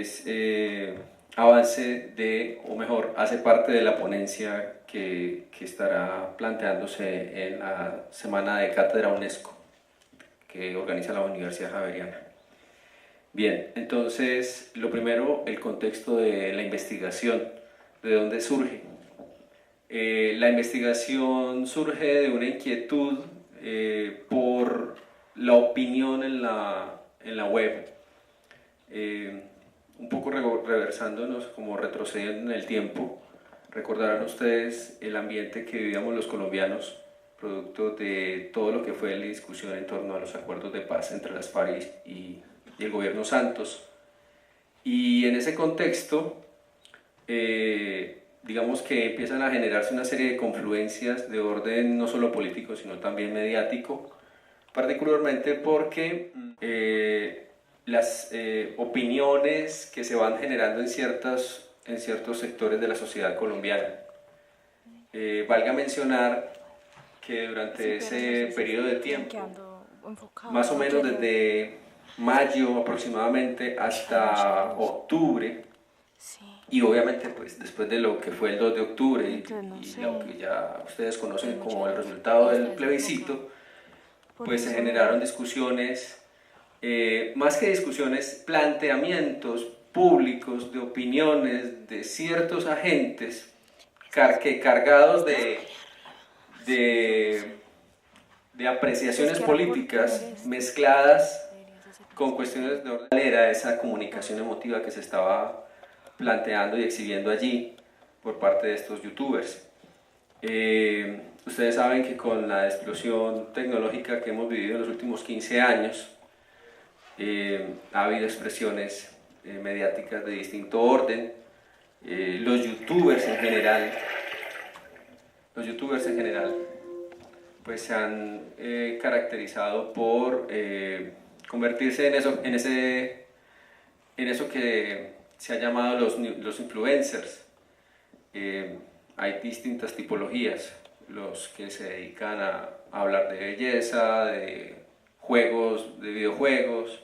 es avance de, o mejor, hace parte de la ponencia que estará planteándose en la Semana de Cátedra UNESCO que organiza la Universidad Javeriana. Bien, entonces, lo primero, el contexto de la investigación, ¿de dónde surge? La investigación surge de una inquietud por la opinión en la web, un poco reversándonos, como retrocediendo en el tiempo. Recordarán ustedes el ambiente que vivíamos los colombianos, producto de todo lo que fue la discusión en torno a los acuerdos de paz entre las FARC y el gobierno Santos. Y en ese contexto, digamos que empiezan a generarse una serie de confluencias de orden no solo político, sino también mediático, particularmente porque las opiniones que se van generando en ciertos sectores de la sociedad colombiana. Valga mencionar que durante ese periodo de tiempo, más o menos desde mayo aproximadamente hasta octubre, y obviamente pues después de lo que fue el 2 de octubre y lo que ya ustedes conocen como el resultado del plebiscito, pues se generaron discusiones, más que discusiones, planteamientos públicos de opiniones de ciertos agentes cargados de apreciaciones políticas mezcladas con cuestiones de orden. Era esa comunicación emotiva que se estaba planteando y exhibiendo allí por parte de estos youtubers. Ustedes saben que con la explosión tecnológica que hemos vivido en los últimos 15 años, ha habido expresiones mediáticas de distinto orden. Los youtubers en general pues se han caracterizado por convertirse en eso que se ha llamado los influencers. Hay distintas tipologías, los que se dedican a hablar de belleza, de juegos, de videojuegos,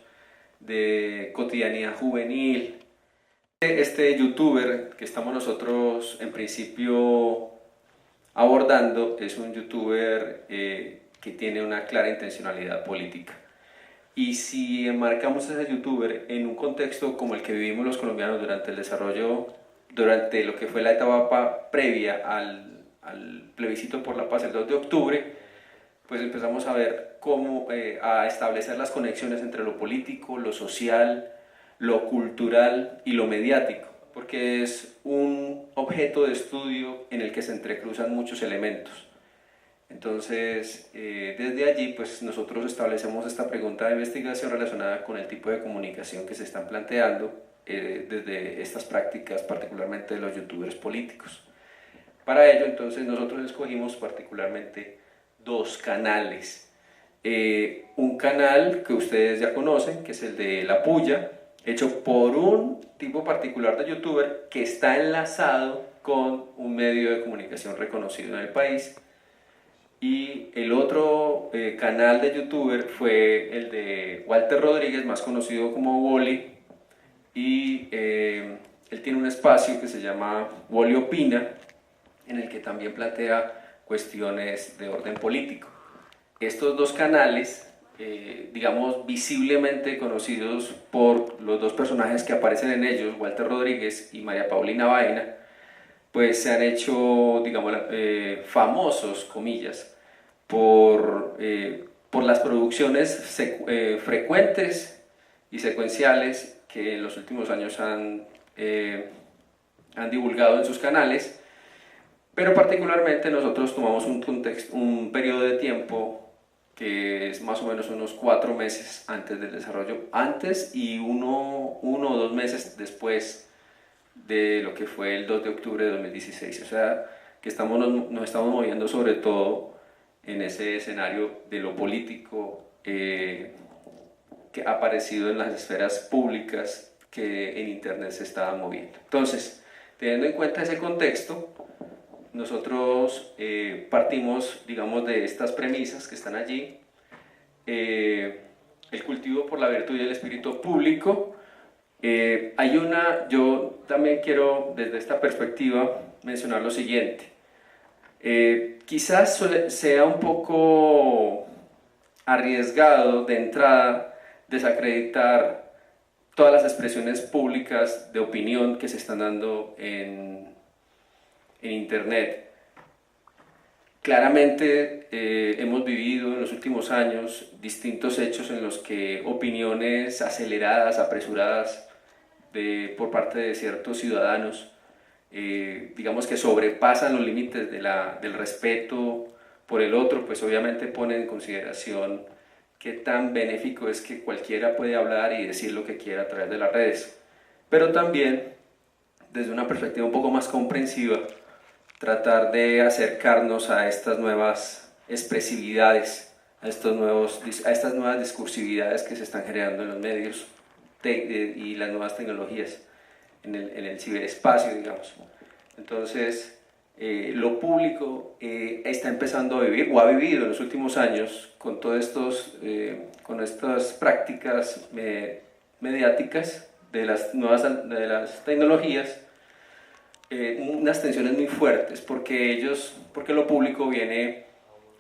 de cotidianidad juvenil. Este youtuber que estamos nosotros en principio abordando es un youtuber que tiene una clara intencionalidad política. Y si enmarcamos a ese youtuber en un contexto como el que vivimos los colombianos durante el desarrollo, durante lo que fue la etapa previa al plebiscito por la paz el 2 de octubre, pues empezamos a ver cómo a establecer las conexiones entre lo político, lo social, lo cultural y lo mediático, porque es un objeto de estudio en el que se entrecruzan muchos elementos. Entonces, desde allí, pues nosotros establecemos esta pregunta de investigación relacionada con el tipo de comunicación que se están planteando desde estas prácticas, particularmente de los youtubers políticos. Para ello, entonces, nosotros escogimos particularmente dos canales. Un canal que ustedes ya conocen, que es el de La Puya, hecho por un tipo particular de youtuber que está enlazado con un medio de comunicación reconocido en el país. Y el otro canal de youtuber fue el de Walter Rodríguez, más conocido como Wally, y él tiene un espacio que se llama Wally Opina, en el que también plantea cuestiones de orden político. Estos dos canales, digamos visiblemente conocidos por los dos personajes que aparecen en ellos, Walter Rodríguez y María Paulina Baena, pues se han hecho, digamos, famosos, comillas, por las producciones frecuentes y secuenciales que en los últimos años han divulgado en sus canales, pero particularmente nosotros tomamos un periodo de tiempo que es más o menos unos 4 meses antes del desarrollo, antes y uno o 2 meses después de lo que fue el 2 de octubre de 2016, o sea que nos estamos moviendo sobre todo en ese escenario de lo político que ha aparecido en las esferas públicas que en internet se estaban moviendo. Entonces, teniendo en cuenta ese contexto, nosotros partimos, digamos, de estas premisas que están allí. El cultivo por la virtud y el espíritu público Yo también quiero desde esta perspectiva mencionar lo siguiente. Quizás sea un poco arriesgado de entrada desacreditar todas las expresiones públicas de opinión que se están dando en Internet. Claramente hemos vivido en los últimos años distintos hechos en los que opiniones aceleradas, apresuradas por parte de ciertos ciudadanos, digamos que sobrepasan los límites del respeto por el otro, pues obviamente ponen en consideración qué tan benéfico es que cualquiera puede hablar y decir lo que quiera a través de las redes. Pero también, desde una perspectiva un poco más comprensiva, tratar de acercarnos a estas nuevas expresividades, a estas nuevas discursividades que se están generando en los medios y las nuevas tecnologías en el ciberespacio, digamos. Entonces, lo público está empezando a vivir, o ha vivido en los últimos años, con con estas prácticas mediáticas de de las tecnologías, unas tensiones muy fuertes, porque lo público viene,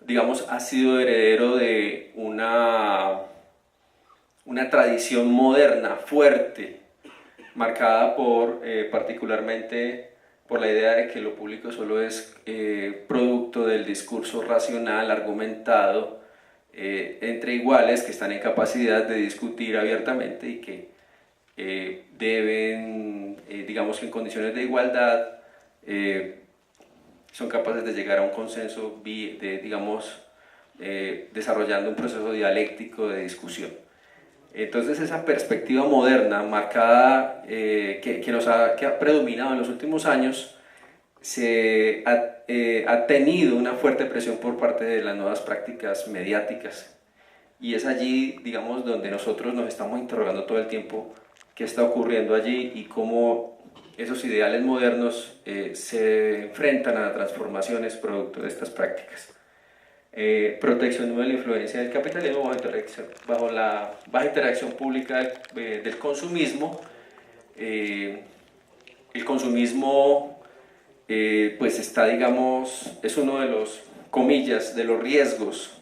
digamos, ha sido heredero de una tradición moderna, fuerte, marcada particularmente por la idea de que lo público solo es producto del discurso racional, argumentado, entre iguales que están en capacidad de discutir abiertamente y que deben, digamos que en condiciones de igualdad, son capaces de llegar a un consenso, desarrollando un proceso dialéctico de discusión. Entonces esa perspectiva moderna, marcada, que ha predominado en los últimos años, ha tenido una fuerte presión por parte de las nuevas prácticas mediáticas. Y es allí, digamos, donde nosotros nos estamos interrogando todo el tiempo qué está ocurriendo allí y cómo esos ideales modernos se enfrentan a transformaciones producto de estas prácticas. Protección de la influencia del capitalismo bajo la baja interacción pública del consumismo. El consumismo pues está, digamos, es uno de los, comillas, de los riesgos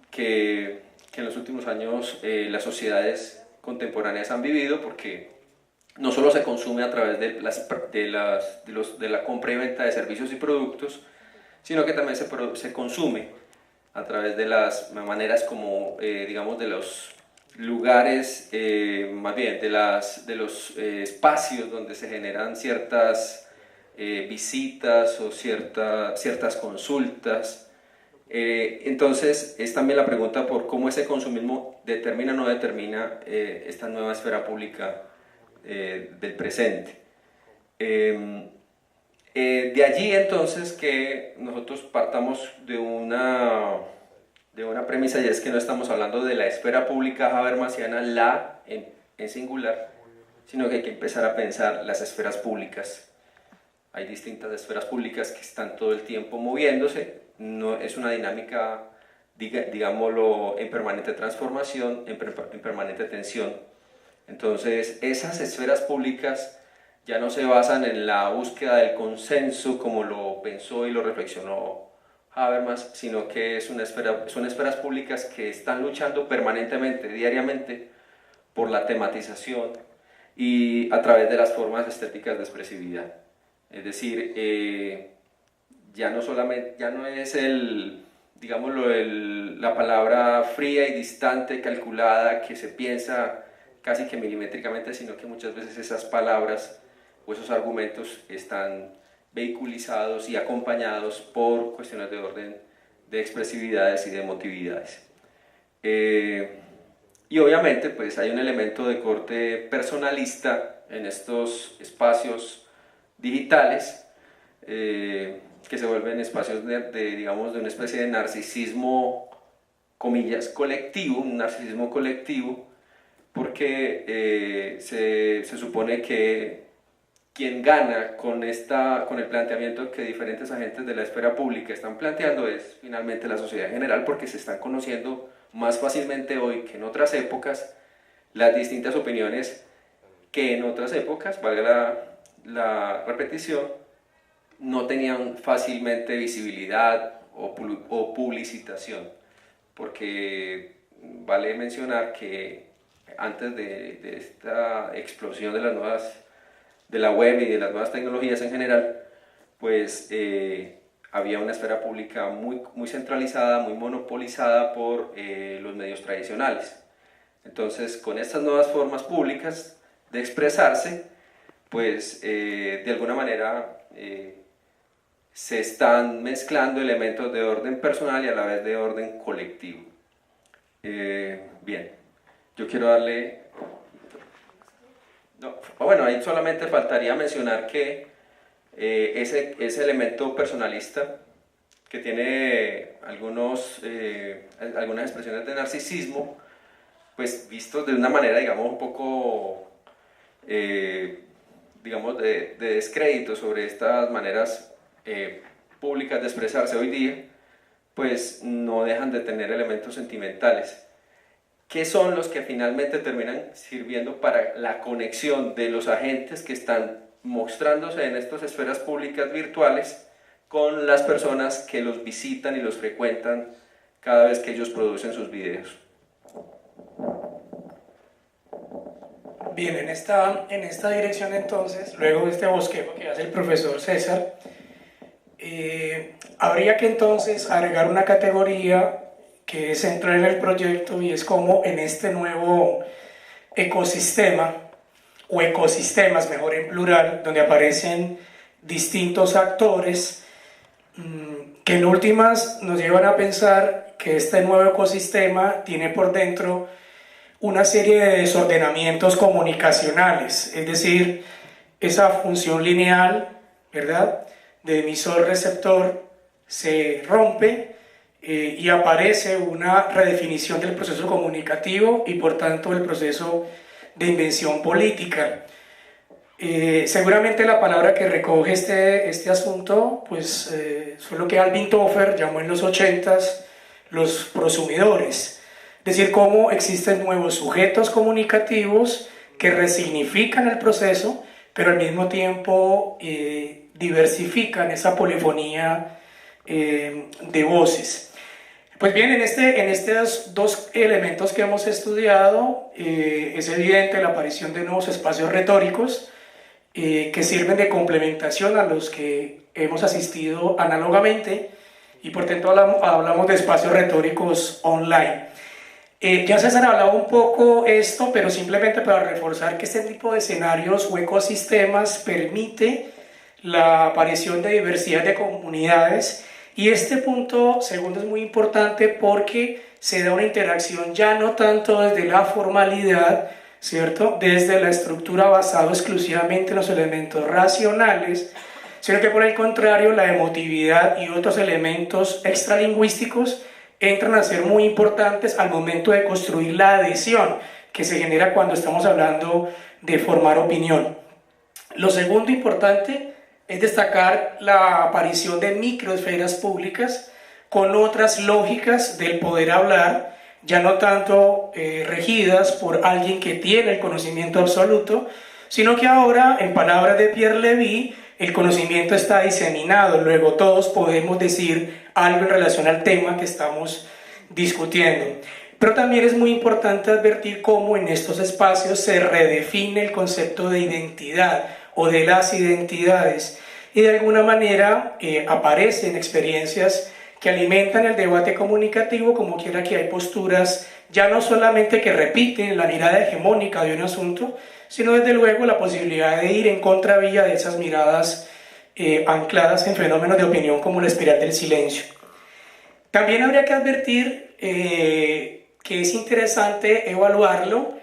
que en los últimos años las sociedades contemporáneas han vivido, porque no solo se consume a través de la compra y venta de servicios y productos, sino que también se consume a través de las maneras como, digamos, de los lugares, más bien de los espacios donde se generan ciertas visitas o ciertas consultas. Entonces es también la pregunta por cómo ese consumismo determina o no determina esta nueva esfera pública del presente. De allí entonces que nosotros partamos de una premisa, y es que no estamos hablando de la esfera pública habermasiana, en singular, sino que hay que empezar a pensar las esferas públicas. Hay distintas esferas públicas que están todo el tiempo moviéndose, no, es una dinámica, digámoslo, en permanente transformación, en permanente tensión. Entonces esas esferas públicas ya no se basan en la búsqueda del consenso como lo pensó y lo reflexionó Habermas, sino que son esferas públicas que están luchando permanentemente, diariamente, por la tematización y a través de las formas estéticas de expresividad. Es decir, ya no es la palabra fría y distante, calculada, que se piensa casi que milimétricamente, sino que muchas veces esas palabras o esos argumentos están vehiculizados y acompañados por cuestiones de orden de expresividades y de emotividades. Y obviamente pues hay un elemento de corte personalista en estos espacios digitales, que se vuelven espacios digamos, de una especie de narcisismo, comillas, colectivo, un narcisismo colectivo, porque se supone que quien gana con el planteamiento que diferentes agentes de la esfera pública están planteando es finalmente la sociedad en general, porque se están conociendo más fácilmente hoy que en otras épocas las distintas opiniones que en otras épocas, valga la repetición, no tenían fácilmente visibilidad o publicitación, porque vale mencionar que antes de esta explosión de la web y de las nuevas tecnologías en general, pues había una esfera pública muy centralizada, muy monopolizada por los medios tradicionales. Entonces, con estas nuevas formas públicas de expresarse, pues de alguna manera se están mezclando elementos de orden personal y a la vez de orden colectivo. Bien, yo quiero darle... No, bueno, ahí solamente faltaría mencionar que ese elemento personalista que tiene algunas expresiones de narcisismo, pues vistos de una manera, digamos, un poco, digamos, de descrédito sobre estas maneras públicas de expresarse hoy día, pues no dejan de tener elementos sentimentales, que son los que finalmente terminan sirviendo para la conexión de los agentes que están mostrándose en estas esferas públicas virtuales con las personas que los visitan y los frecuentan cada vez que ellos producen sus videos. Bien, en esta dirección entonces, luego de este bosquejo que hace el profesor César, habría que entonces agregar una categoría que es central en el proyecto, y es como en este nuevo ecosistema, o ecosistemas mejor en plural, donde aparecen distintos actores que en últimas nos llevan a pensar que este nuevo ecosistema tiene por dentro una serie de desordenamientos comunicacionales, es decir, esa función lineal, ¿verdad?, de emisor-receptor se rompe y aparece una redefinición del proceso comunicativo y por tanto el proceso de invención política. Seguramente la palabra que recoge este asunto pues, fue lo que Alvin Toffler llamó en los 80s los prosumidores, es decir, cómo existen nuevos sujetos comunicativos que resignifican el proceso, pero al mismo tiempo diversifican esa polifonía de voces. Pues bien, en estos dos elementos que hemos estudiado es evidente la aparición de nuevos espacios retóricos que sirven de complementación a los que hemos asistido análogamente, y por tanto hablamos de espacios retóricos online. Ya César hablaba un poco esto, pero simplemente para reforzar que este tipo de escenarios o ecosistemas permite la aparición de diversidad de comunidades. Y este punto segundo es muy importante porque se da una interacción ya no tanto desde la formalidad, ¿cierto?, desde la estructura basada exclusivamente en los elementos racionales, sino que por el contrario la emotividad y otros elementos extralingüísticos entran a ser muy importantes al momento de construir la adhesión que se genera cuando estamos hablando de formar opinión. Lo segundo importante es destacar la aparición de microesferas públicas con otras lógicas del poder hablar, ya no tanto regidas por alguien que tiene el conocimiento absoluto, sino que ahora, en palabras de Pierre Levy, el conocimiento está diseminado, luego todos podemos decir algo en relación al tema que estamos discutiendo. Pero también es muy importante advertir cómo en estos espacios se redefine el concepto de identidad o de las identidades, y de alguna manera aparecen experiencias que alimentan el debate comunicativo, como quiera que hay posturas ya no solamente que repiten la mirada hegemónica de un asunto, sino desde luego la posibilidad de ir en contravía de esas miradas ancladas en fenómenos de opinión como la espiral del silencio. También habría que advertir que es interesante evaluarlo,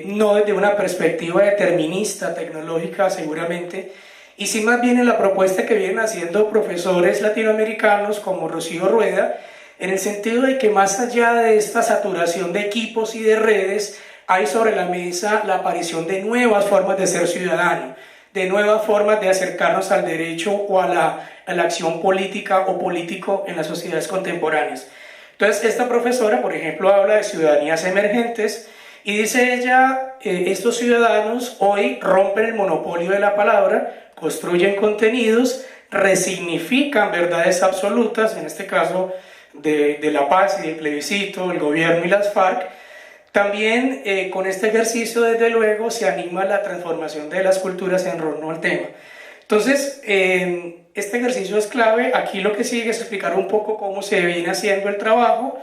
no desde una perspectiva determinista, tecnológica seguramente, y sí más bien en la propuesta que vienen haciendo profesores latinoamericanos como Rocío Rueda, en el sentido de que más allá de esta saturación de equipos y de redes, hay sobre la mesa la aparición de nuevas formas de ser ciudadano, de nuevas formas de acercarnos al derecho o a la acción política o político en las sociedades contemporáneas. Entonces, esta profesora, por ejemplo, habla de ciudadanías emergentes Y dice ella, estos ciudadanos hoy rompen el monopolio de la palabra, construyen contenidos, resignifican verdades absolutas, en este caso de la paz y del plebiscito, el gobierno y las FARC. También con este ejercicio, desde luego, se anima la transformación de las culturas en torno al tema. Entonces, este ejercicio es clave. Aquí lo que sigue es explicar un poco cómo se viene haciendo el trabajo.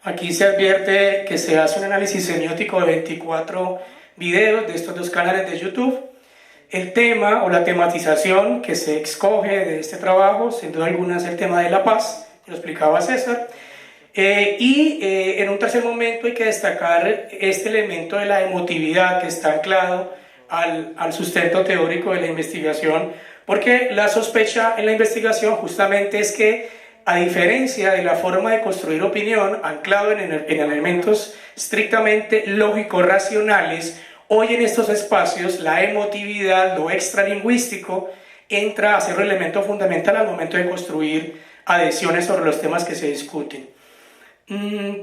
Aquí se advierte que se hace un análisis semiótico de 24 videos de estos 2 canales de YouTube. El tema o la tematización que se escoge de este trabajo, sin duda alguna, es el tema de la paz, lo explicaba César. En un tercer momento hay que destacar este elemento de la emotividad que está anclado al sustento teórico de la investigación, porque la sospecha en la investigación justamente es que, a diferencia de la forma de construir opinión anclado en elementos estrictamente lógicos racionales, hoy en estos espacios la emotividad, lo extralingüístico, entra a ser un elemento fundamental al momento de construir adhesiones sobre los temas que se discuten.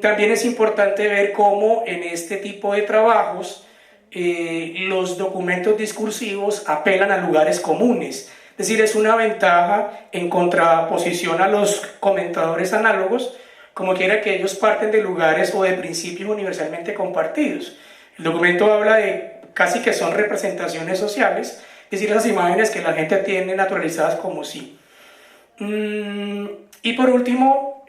También es importante ver cómo en este tipo de trabajos los documentos discursivos apelan a lugares comunes. Es decir, es una ventaja en contraposición a los comentadores análogos, como quiera que ellos parten de lugares o de principios universalmente compartidos. El documento habla de casi que son representaciones sociales, es decir, esas imágenes que la gente tiene naturalizadas como sí. Y por último,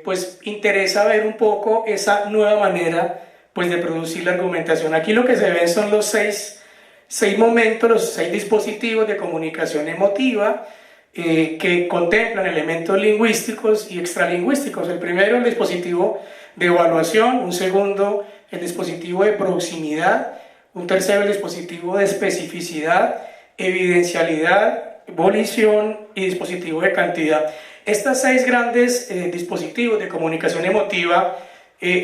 pues interesa ver un poco esa nueva manera pues, de producir la argumentación. Aquí lo que se ven son los seis momentos, los 6 dispositivos de comunicación emotiva que contemplan elementos lingüísticos y extralingüísticos. El primero, el dispositivo de evaluación; un segundo, el dispositivo de proximidad; un tercero, el dispositivo de especificidad, evidencialidad, volición y dispositivo de cantidad. Estas 6 grandes dispositivos de comunicación emotiva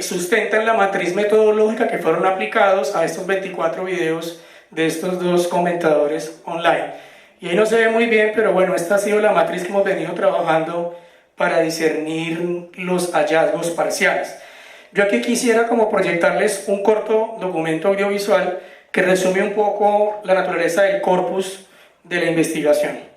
sustentan la matriz metodológica que fueron aplicados a estos 24 videos de estos 2 comentadores online. Y ahí no se ve muy bien, pero bueno, esta ha sido la matriz que hemos venido trabajando para discernir los hallazgos parciales. Yo aquí quisiera como proyectarles un corto documento audiovisual que resume un poco la naturaleza del corpus de la investigación.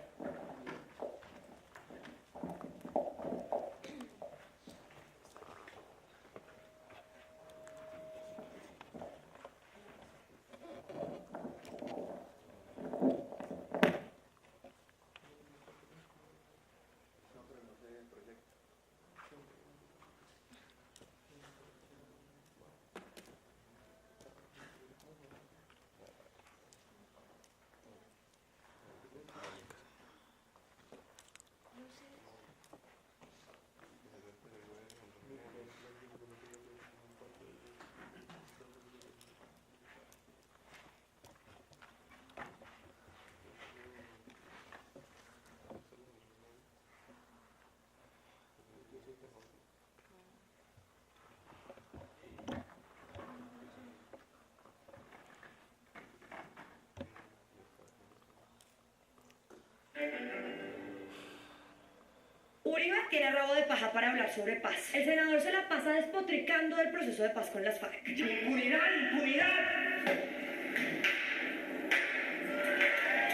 Uribe tiene rabo de paja para hablar sobre paz. El senador se la pasa despotricando del proceso de paz con las FARC. ¡Impunidad, impunidad!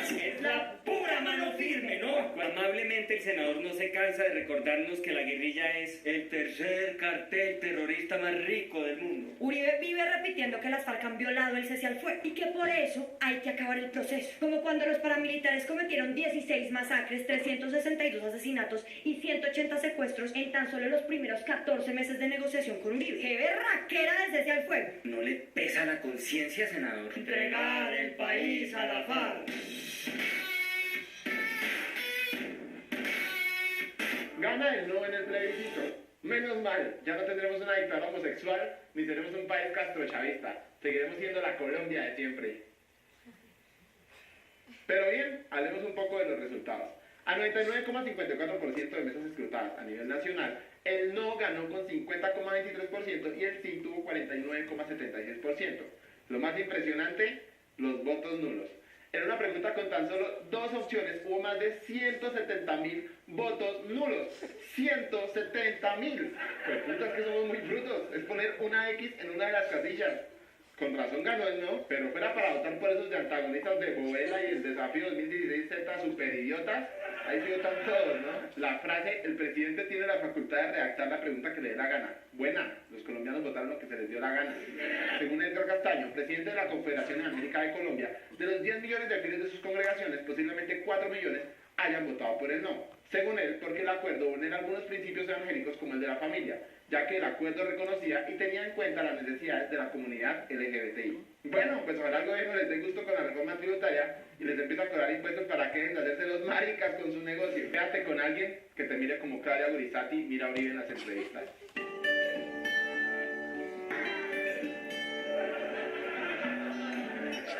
Es la pura mano firme, ¿no? Amablemente el senador no se cansa de recordarnos que la guerrilla es el tercer cartel terrorista más rico del mundo. Uribe vive repitiendo que las FARC han violado el cese al fuego y que por eso hay que acabar el proceso. Como cuando los paramilitares cometieron 16 masacres, 362 asesinatos y 180 secuestros en tan solo los primeros 14 meses de negociación con Uribe. ¡Qué berraquera del cese al fuego! ¿No le pesa la conciencia, senador? Entregar el país a la FARC. Gana el no en el plebiscito. Menos mal, ya no tendremos una dictadura homosexual ni tenemos un país castrochavista. Seguiremos siendo la Colombia de siempre. Pero bien, hablemos un poco de los resultados. A 99,54% de mesas escrutadas a nivel nacional, el no ganó con 50,23% y el sí tuvo 49,76%. Lo más impresionante, los votos nulos. En una pregunta con tan solo 2 opciones hubo más de 170.000 votos nulos. 170.000. Pues puta, es que somos muy brutos. Es poner una X en una de las casillas. Con razón ganó el no, pero fuera para votar por esos de antagonistas de Bovela y el desafío 2016 Z super idiotas, ahí sí votan todos, ¿no? La frase, el presidente tiene la facultad de redactar la pregunta que le dé la gana. Buena, los colombianos votaron lo que se les dio la gana. Según Edgar Castaño, presidente de la Confederación en América de Colombia, de los 10 millones de fieles de sus congregaciones, posiblemente 4 millones hayan votado por el no. Según él, porque el acuerdo vulnera algunos principios evangélicos como el de la familia, ya que el acuerdo reconocía y tenía en cuenta las necesidades de la comunidad LGBTI. Bueno, pues ojalá al gobierno les dé gusto con la reforma tributaria y les empiece a cobrar impuestos para que dejen de hacerse los maricas con su negocio. Quédate con alguien que te mire como Claudia Gorizati mira a Uribe en las entrevistas.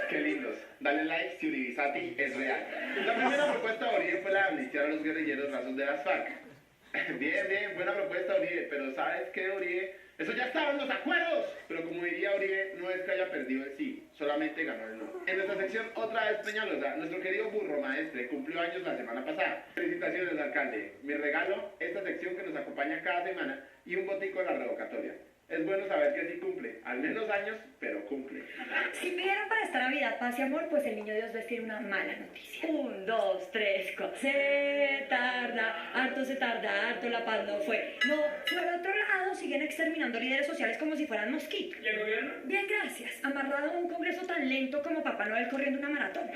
Qué lindos. Dale like si Uribizati es real. La primera propuesta de Uribe fue la de amnistiar a los guerrilleros rasos de las FARC. Bien, bien, buena propuesta, Uribe, pero ¿sabes qué, Uribe? Eso ya estaba en los acuerdos. Pero como diría Uribe, no es que haya perdido el sí, solamente ganó el no. En nuestra sección, otra vez Peñalosa, nuestro querido burro maestre cumplió años la semana pasada. Felicitaciones, alcalde. Mi regalo, esta sección que nos acompaña cada semana y un botico de la revocatoria. Es bueno saber que sí cumple, al menos años, pero cumple. Si pidieron para esta Navidad paz y amor, pues el niño Dios les tiene una mala noticia. 1, 2, 3, 4. Se tarda, harto la paz no fue. No, por otro lado, siguen exterminando líderes sociales como si fueran mosquitos. ¿Y el gobierno? Bien, gracias. Amarrado a un congreso tan lento como Papá Noel corriendo una maratón.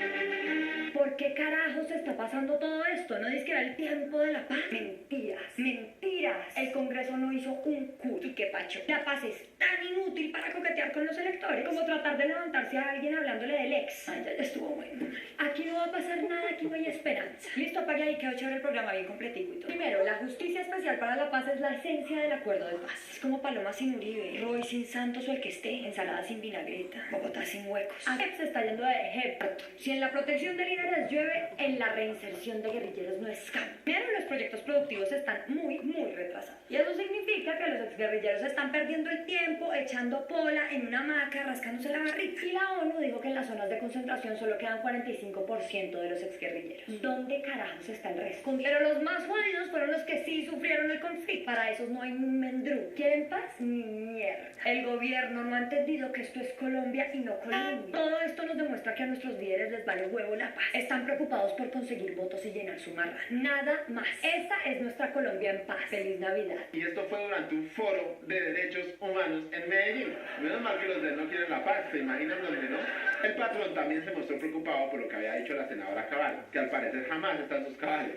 ¿Por qué carajos está pasando todo esto? ¿No dice que era el tiempo de la paz? Mentiras, mentiras. El congreso no hizo un culo. ¿Y qué pacho? La paz es tan inútil para coquetear con los electores como tratar de levantarse a alguien hablándole del ex. Ay, ya estuvo bueno. Aquí no va a pasar nada, aquí no hay esperanza. Listo, apague ahí, quedó chévere el programa, bien completico y todo. Primero, la Justicia Especial para la Paz es la esencia del acuerdo de paz. Es como Paloma sin Uribe, Roy sin Santos o el que esté, ensalada sin vinagreta, Bogotá sin huecos. AGEP se está yendo de ejemplo. Si en la protección de líderes llueve, en la reinserción de guerrilleros no escapa. Primero, los proyectos productivos están muy retrasados. Y eso significa que los exguerrilleros están perdiendo el tiempo echando pola en una hamaca rascándose la barriga. Y la ONU dijo que en las zonas de concentración solo quedan 45% de los exguerrilleros. ¿Dónde carajos está el resto? Pero los más jodidos fueron los que sí sufrieron el conflicto. Para esos no hay un mendrú. ¿Quieren paz? Ni mierda. El gobierno no ha entendido que esto es Colombia y no Colombia. Todo esto nos demuestra que a nuestros líderes les vale huevo la paz. Están preocupados por conseguir votos y llenar su marra. Nada más. Esa es nuestra Colombia en paz. Feliz Navidad. Y esto fue durante un foro de derechos humanos en Medellín. Menos mal que los de él no quieren la paz, ¿se imaginan dónde no? El patrón también se mostró preocupado por lo que había dicho la senadora Cabal, que al parecer jamás está en sus cabales.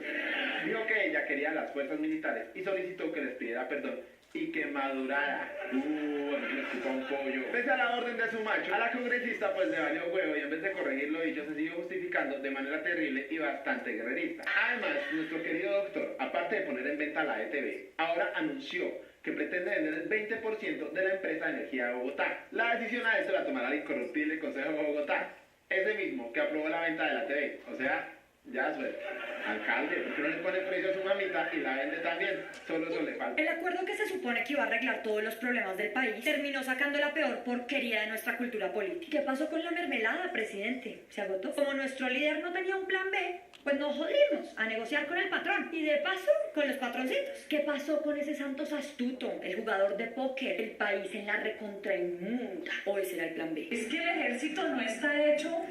Dijo que ella quería las fuerzas militares y solicitó que les pidiera perdón y que madurara. A mí me escupa un pollo. Pese a la orden de su macho, a la congresista pues le valió huevo y en vez de corregir lo dicho se siguió justificando de manera terrible y bastante guerrerista. Además, nuestro querido doctor, aparte de poner en venta la ETV, ahora anunció que pretende vender el 20% de la empresa de energía de Bogotá. La decisión a esto la tomará el incorruptible Consejo de Bogotá, ese mismo que aprobó la venta de la TV, o sea, ya suelta. Alcalde, ¿por qué no le pone precio a su mamita y la vende también? Solo eso le falta. El acuerdo que se supone que iba a arreglar todos los problemas del país terminó sacando la peor porquería de nuestra cultura política. ¿Qué pasó con la mermelada, presidente? ¿Se agotó? Como nuestro líder no tenía un plan B, pues nos jodimos a negociar con el patrón y de paso con los patroncitos. ¿Qué pasó con ese Santos astuto, el jugador de póker, el país en la recontra inmunda? ¿O ese era el plan B? Es que el ejército no está hecho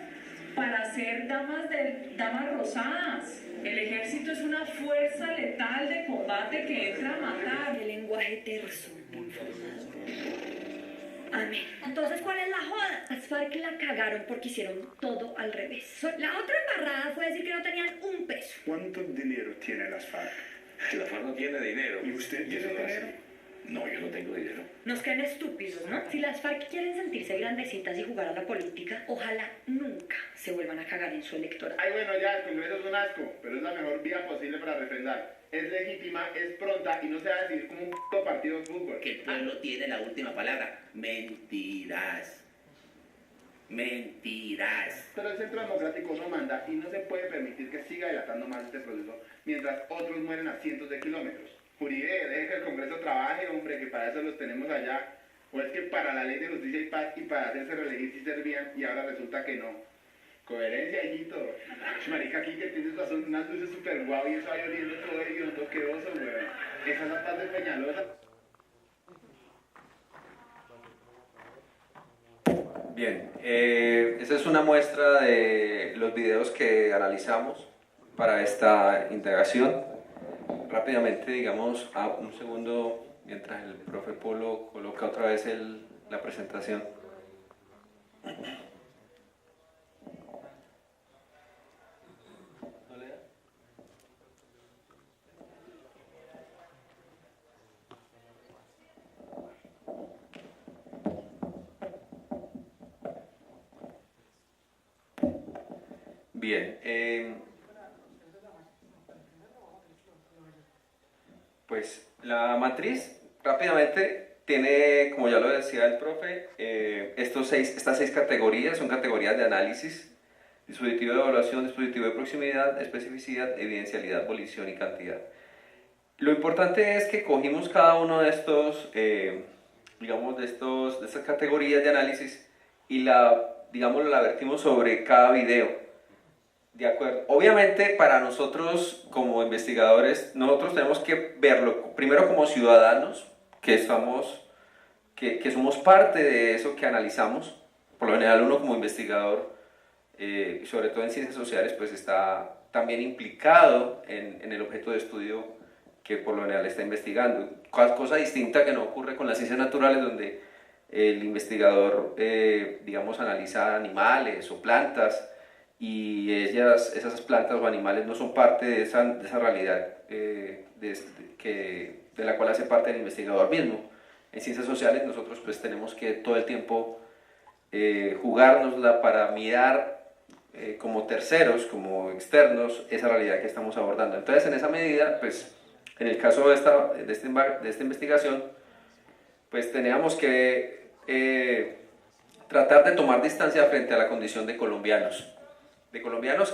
para ser damas rosadas. El ejército es una fuerza letal de combate que entra a matar. El lenguaje terso, informador. Amén. Entonces, ¿cuál es la joda? Las FARC la cagaron porque hicieron todo al revés. La otra embarrada fue decir que no tenían un peso. ¿Cuánto dinero tiene las FARC? La FARC no tiene dinero. ¿Y usted tiene dinero? No, yo no tengo dinero. Nos creen estúpidos, ¿no? Si las FARC quieren sentirse grandecitas y jugar a la política, ojalá nunca se vuelvan a cagar en su electorado. Ay, bueno, ya, el Congreso es un asco, pero es la mejor vía posible para refrendar. Es legítima, es pronta y no se va a decidir como un puto partido de fútbol. Que el pueblo tiene la última palabra. Mentiras. Mentiras. Pero el Centro Democrático no manda y no se puede permitir que siga dilatando más este proceso mientras otros mueren a cientos de kilómetros. Uribe, deje que el Congreso trabaje, hombre, que para eso los tenemos allá. O es que para la ley de justicia y paz y para hacerse reelegir sí servían y ahora resulta que no. Coherencia, hijito. Marica, aquí que tienes razón, unas luces súper guau y eso ahí oliendo todo hediondo, qué oso, weón. Esa es la paz de Peñalosa. Bien, esa es una muestra de los videos que analizamos para esta integración. Rápidamente, digamos, un segundo, mientras el profe Polo coloca otra vez la presentación. Bien, pues la matriz rápidamente tiene, como ya lo decía el profe, estas 6 categorías, son categorías de análisis: dispositivo de evaluación, dispositivo de proximidad, especificidad, evidencialidad, volición y cantidad. Lo importante es que cogimos cada uno de estos, digamos, de estas categorías de análisis y la vertimos sobre cada video. De acuerdo. Obviamente para nosotros como investigadores, nosotros tenemos que verlo primero como ciudadanos, que somos parte de eso que analizamos. Por lo general uno como investigador, sobre todo en ciencias sociales, pues está también implicado en el objeto de estudio que por lo general está investigando. Cosa distinta que no ocurre con las ciencias naturales, donde el investigador, digamos, analiza animales o plantas, y esas plantas o animales no son parte de esa realidad de la cual hace parte el investigador mismo. En ciencias sociales nosotros pues tenemos que todo el tiempo jugárnosla para mirar como terceros, como externos, esa realidad que estamos abordando. Entonces, en esa medida, pues en el caso de esta investigación, pues teníamos que tratar de tomar distancia frente a la condición de colombianos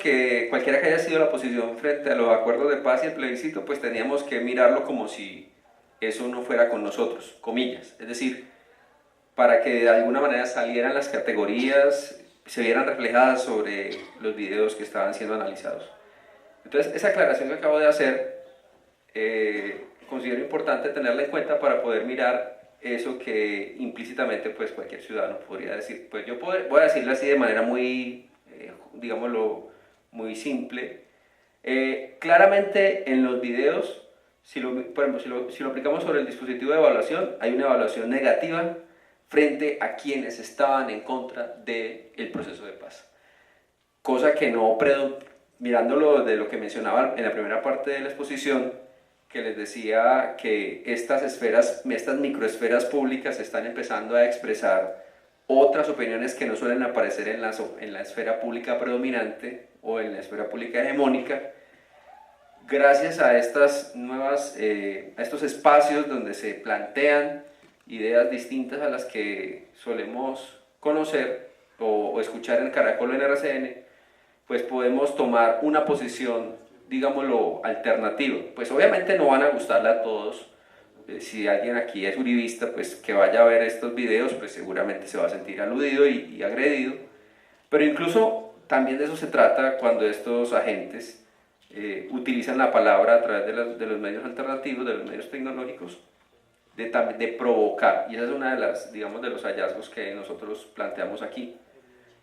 que cualquiera que haya sido la posición frente a los acuerdos de paz y el plebiscito, pues teníamos que mirarlo como si eso no fuera con nosotros, comillas. Es decir, para que de alguna manera salieran las categorías, se vieran reflejadas sobre los videos que estaban siendo analizados. Entonces, esa aclaración que acabo de hacer, considero importante tenerla en cuenta para poder mirar eso que implícitamente pues cualquier ciudadano podría decir. Pues yo voy a decirlo así de manera muy, digámoslo, muy simple. Claramente en los videos, por ejemplo, si lo aplicamos sobre el dispositivo de evaluación, hay una evaluación negativa frente a quienes estaban en contra del proceso de paz. Cosa que no, mirándolo de lo que mencionaba en la primera parte de la exposición, que les decía que estas microesferas públicas están empezando a expresar otras opiniones que no suelen aparecer en la esfera pública predominante o en la esfera pública hegemónica, gracias a estas nuevas, a estos espacios donde se plantean ideas distintas a las que solemos conocer o escuchar en Caracol o en RCN, pues podemos tomar una posición, digámoslo, alternativa. Pues obviamente no van a gustarle a todos. Si alguien aquí es uribista, pues que vaya a ver estos videos, pues seguramente se va a sentir aludido y agredido. Pero incluso también de eso se trata cuando estos agentes utilizan la palabra a través de los medios alternativos, de los medios tecnológicos, de provocar. Y esa es una de las, digamos, de los hallazgos que nosotros planteamos aquí.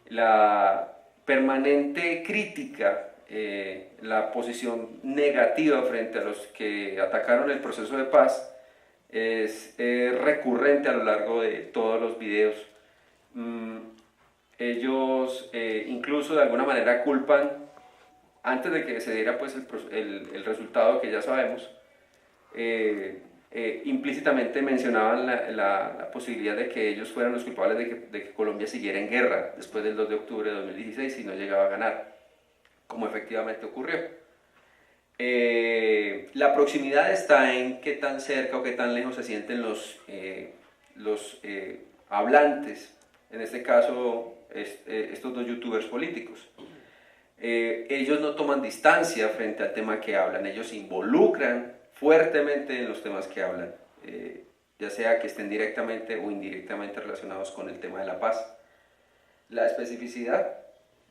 La permanente crítica, la posición negativa frente a los que atacaron el proceso de paz, es recurrente a lo largo de todos los videos. Ellos incluso de alguna manera culpan, antes de que se diera pues el resultado que ya sabemos, implícitamente mencionaban la posibilidad de que ellos fueran los culpables de que Colombia siguiera en guerra después del 2 de octubre de 2016 y no llegaba a ganar, como efectivamente ocurrió. La proximidad está en qué tan cerca o qué tan lejos se sienten los hablantes, en este caso estos dos youtubers políticos. Ellos no toman distancia frente al tema que hablan, ellos se involucran fuertemente en los temas que hablan, ya sea que estén directamente o indirectamente relacionados con el tema de la paz. La especificidad,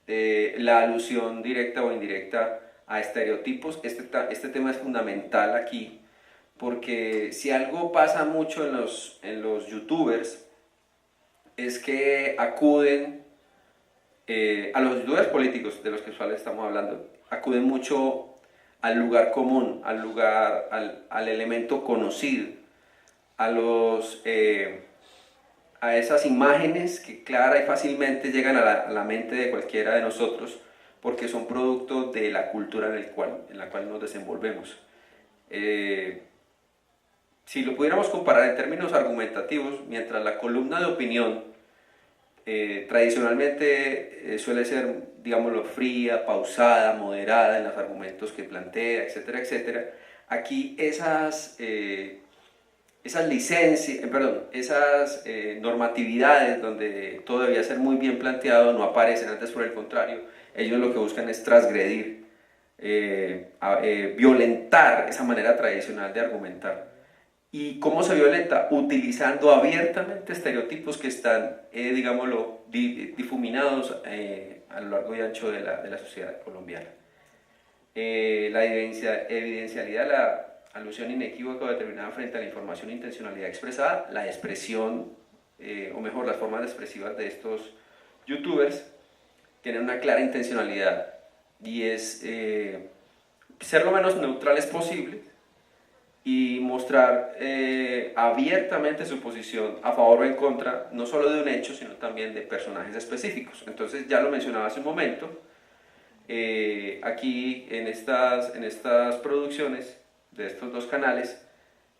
la alusión directa o indirecta a estereotipos, este tema es fundamental aquí, porque si algo pasa mucho en los youtubers, es que acuden a los youtubers políticos de los que usualmente estamos hablando, acuden mucho al lugar común, al elemento conocido, a esas imágenes que clara y fácilmente llegan a la mente de cualquiera de nosotros, porque son producto de la cultura en la cual nos desenvolvemos. Si lo pudiéramos comparar en términos argumentativos, mientras la columna de opinión tradicionalmente suele ser, digámoslo, fría, pausada, moderada en los argumentos que plantea, etcétera, etcétera, aquí esas normatividades donde todo debía ser muy bien planteado no aparecen, antes por el contrario, ellos lo que buscan es transgredir, violentar esa manera tradicional de argumentar. ¿Y cómo se violenta? Utilizando abiertamente estereotipos que están, digámoslo, difuminados a lo largo y ancho de la sociedad colombiana. La evidencialidad, la alusión inequívoca o determinada frente a la información e intencionalidad expresada, la expresión, o mejor, las formas expresivas de estos youtubers tienen una clara intencionalidad y es ser lo menos neutrales posible y mostrar abiertamente su posición a favor o en contra, no solo de un hecho, sino también de personajes específicos. Entonces, ya lo mencionaba hace un momento, aquí en estas producciones de estos dos canales,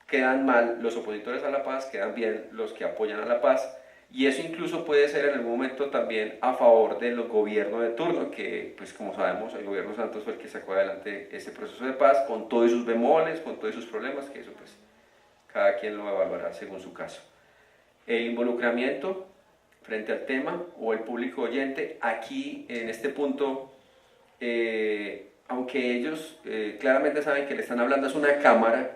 quedan mal los opositores a la paz, quedan bien los que apoyan a la paz, y eso incluso puede ser en algún momento también a favor del gobierno de turno, que pues como sabemos el gobierno Santos fue el que sacó adelante ese proceso de paz, con todos sus bemoles, con todos sus problemas, que eso pues cada quien lo evaluará según su caso. El involucramiento frente al tema o el público oyente, aquí en este punto, aunque ellos claramente saben que le están hablando a una cámara,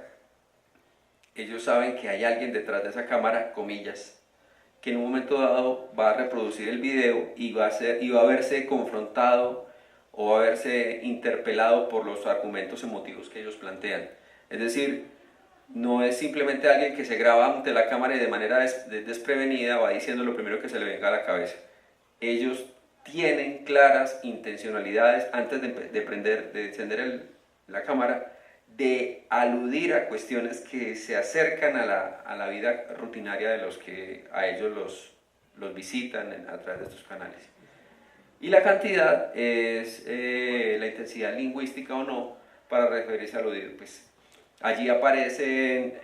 ellos saben que hay alguien detrás de esa cámara, comillas, que en un momento dado va a reproducir el video y va a verse confrontado o va a verse interpelado por los argumentos emotivos que ellos plantean. Es decir, no es simplemente alguien que se graba ante la cámara y de manera desprevenida va diciendo lo primero que se le venga a la cabeza. Ellos tienen claras intencionalidades antes de encender la cámara, de aludir a cuestiones que se acercan a la vida rutinaria de los que a ellos los visitan a través de estos canales. Y la cantidad es la intensidad lingüística o no para referirse al oído. Pues allí aparecen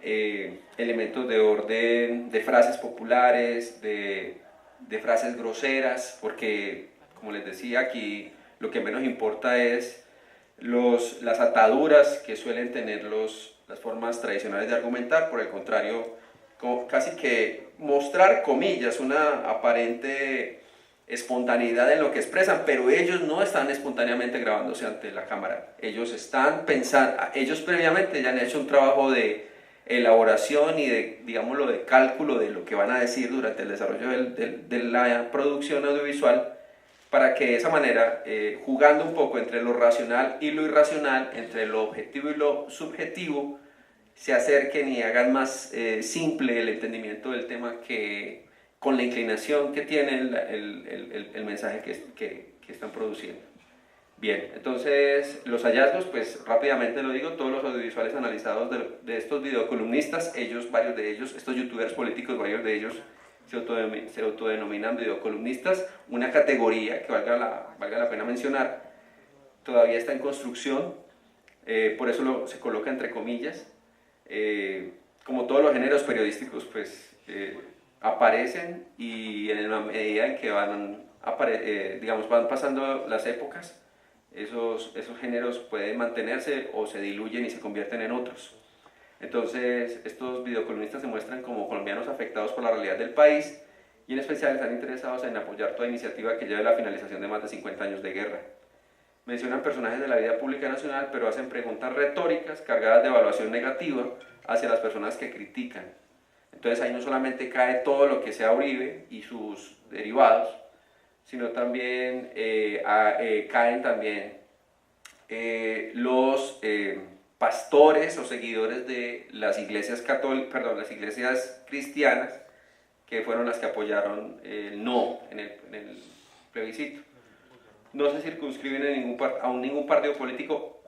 elementos de orden, de frases populares, de frases groseras, porque como les decía aquí lo que menos importa es las ataduras que suelen tener las formas tradicionales de argumentar. Por el contrario, casi que mostrar, comillas, una aparente espontaneidad en lo que expresan, pero ellos no están espontáneamente grabándose ante la cámara. Ellos están pensando, ellos previamente ya han hecho un trabajo de elaboración y digámoslo, de cálculo de lo que van a decir durante el desarrollo de la producción audiovisual, para que de esa manera, jugando un poco entre lo racional y lo irracional, entre lo objetivo y lo subjetivo, se acerquen y hagan más simple el entendimiento del tema que con la inclinación que tiene el mensaje que están produciendo. Bien, entonces los hallazgos, pues rápidamente lo digo, todos los audiovisuales analizados de estos videocolumnistas, varios de ellos, estos youtubers políticos, varios de ellos se autodenominan videocolumnistas, una categoría que valga la pena mencionar, todavía está en construcción, por eso se coloca entre comillas. Como todos los géneros periodísticos, pues aparecen, y en la medida en que van pasando las épocas, esos géneros pueden mantenerse o se diluyen y se convierten en otros. Entonces, estos videocolumnistas se muestran como colombianos afectados por la realidad del país y en especial están interesados en apoyar toda iniciativa que lleve a la finalización de más de 50 años de guerra. Mencionan personajes de la vida pública nacional, pero hacen preguntas retóricas cargadas de evaluación negativa hacia las personas que critican. Entonces, ahí no solamente cae todo lo que sea Uribe y sus derivados, sino también caen también los pastores o seguidores de las iglesias cristianas, que fueron las que apoyaron el no en el plebiscito. No se circunscriben a ningún partido político,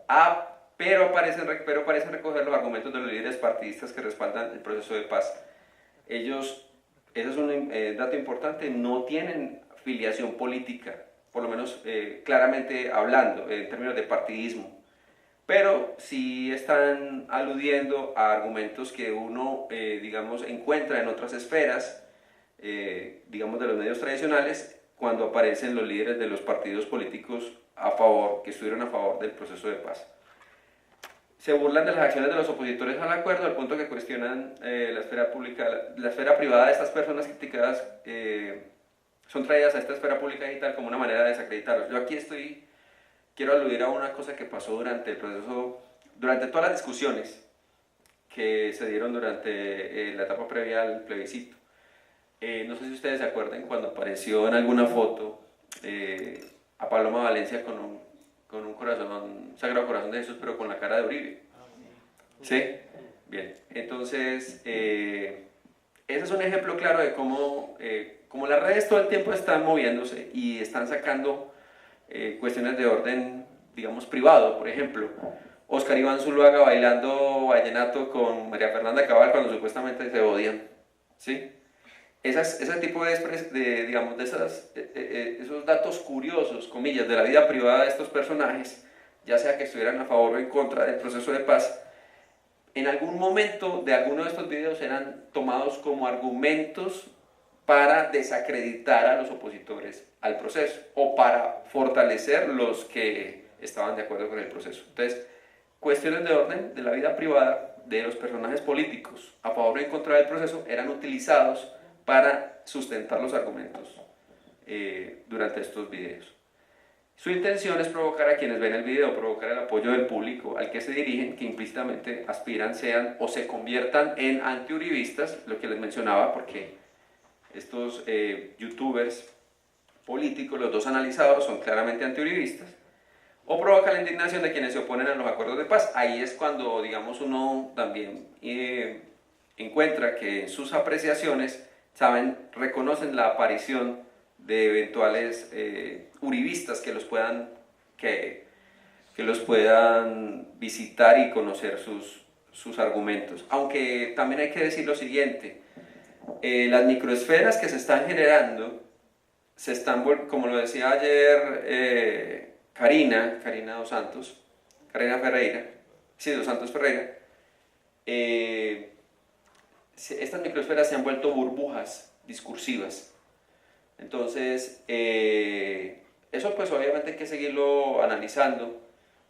pero parecen recoger los argumentos de los líderes partidistas que respaldan el proceso de paz. Ellos, eso es un dato importante, no tienen filiación política, por lo menos claramente hablando en términos de partidismo, pero sí están aludiendo a argumentos que uno, digamos, encuentra en otras esferas, digamos, de los medios tradicionales, cuando aparecen los líderes de los partidos políticos que estuvieron a favor del proceso de paz. Se burlan de las acciones de los opositores al acuerdo, al punto que cuestionan la esfera pública, la esfera privada de estas personas criticadas, son traídas a esta esfera pública digital como una manera de desacreditarlos. Yo aquí quiero aludir a una cosa que pasó durante el proceso, durante todas las discusiones que se dieron durante la etapa previa al plebiscito. No sé si ustedes se acuerdan cuando apareció en alguna foto a Paloma Valencia con un corazón, Sagrado Corazón de Jesús, pero con la cara de Uribe. ¿Sí? Bien. Entonces, ese es un ejemplo claro de cómo las redes todo el tiempo están moviéndose y están sacando cuestiones de orden, digamos, privado. Por ejemplo, Oscar Iván Zuluaga bailando vallenato con María Fernanda Cabal cuando supuestamente se odian. ¿Sí? Ese tipo digamos, esos datos curiosos, comillas, de la vida privada de estos personajes, ya sea que estuvieran a favor o en contra del proceso de paz, en algún momento de alguno de estos videos eran tomados como argumentos para desacreditar a los opositores al proceso o para fortalecer los que estaban de acuerdo con el proceso. Entonces, cuestiones de orden de la vida privada de los personajes políticos a favor o en contra del proceso eran utilizados para sustentar los argumentos durante estos videos. Su intención es provocar a quienes ven el video, provocar el apoyo del público al que se dirigen, que implícitamente aspiran, sean o se conviertan en antiuribistas, lo que les mencionaba, porque estos youtubers políticos, los dos analizados, son claramente antiuribistas, o provoca la indignación de quienes se oponen a los acuerdos de paz. Ahí es cuando, digamos, uno también encuentra que en sus apreciaciones reconocen la aparición de eventuales uribistas que los puedan visitar y conocer sus argumentos. Aunque también hay que decir lo siguiente, las microesferas que se están generando, como lo decía ayer Karina dos Santos Ferreira, estas microesferas se han vuelto burbujas discursivas. Entonces, eso pues obviamente hay que seguirlo analizando,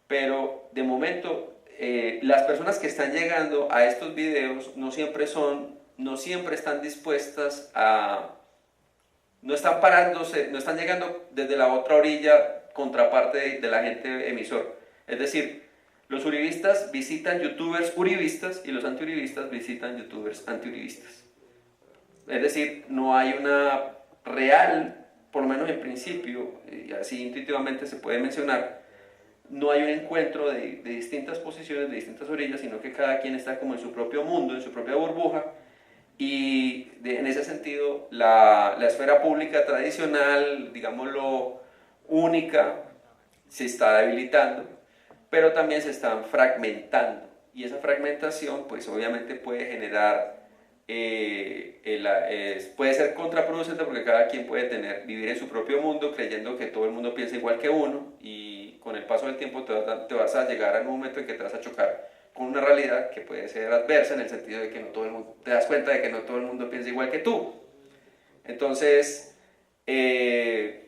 pero de momento las personas que están llegando a estos videos no siempre están dispuestas no están parándose, no están llegando desde la otra orilla, contraparte de la gente emisor. Es decir, los uribistas visitan youtubers uribistas y los antiuribistas visitan youtubers antiuribistas. Es decir, no hay una real, por lo menos en principio, y así intuitivamente se puede mencionar, no hay un encuentro de distintas posiciones, de distintas orillas, sino que cada quien está como en su propio mundo, en su propia burbuja, y en ese sentido la esfera pública tradicional, digámoslo, única, se está debilitando, pero también se están fragmentando, y esa fragmentación pues obviamente puede generar, puede ser contraproducente porque cada quien puede vivir en su propio mundo creyendo que todo el mundo piensa igual que uno, y con el paso del tiempo te vas a llegar a un momento en que te vas a chocar con una realidad que puede ser adversa, en el sentido de que no todo el mundo, te das cuenta de que no todo el mundo piensa igual que tú. Entonces en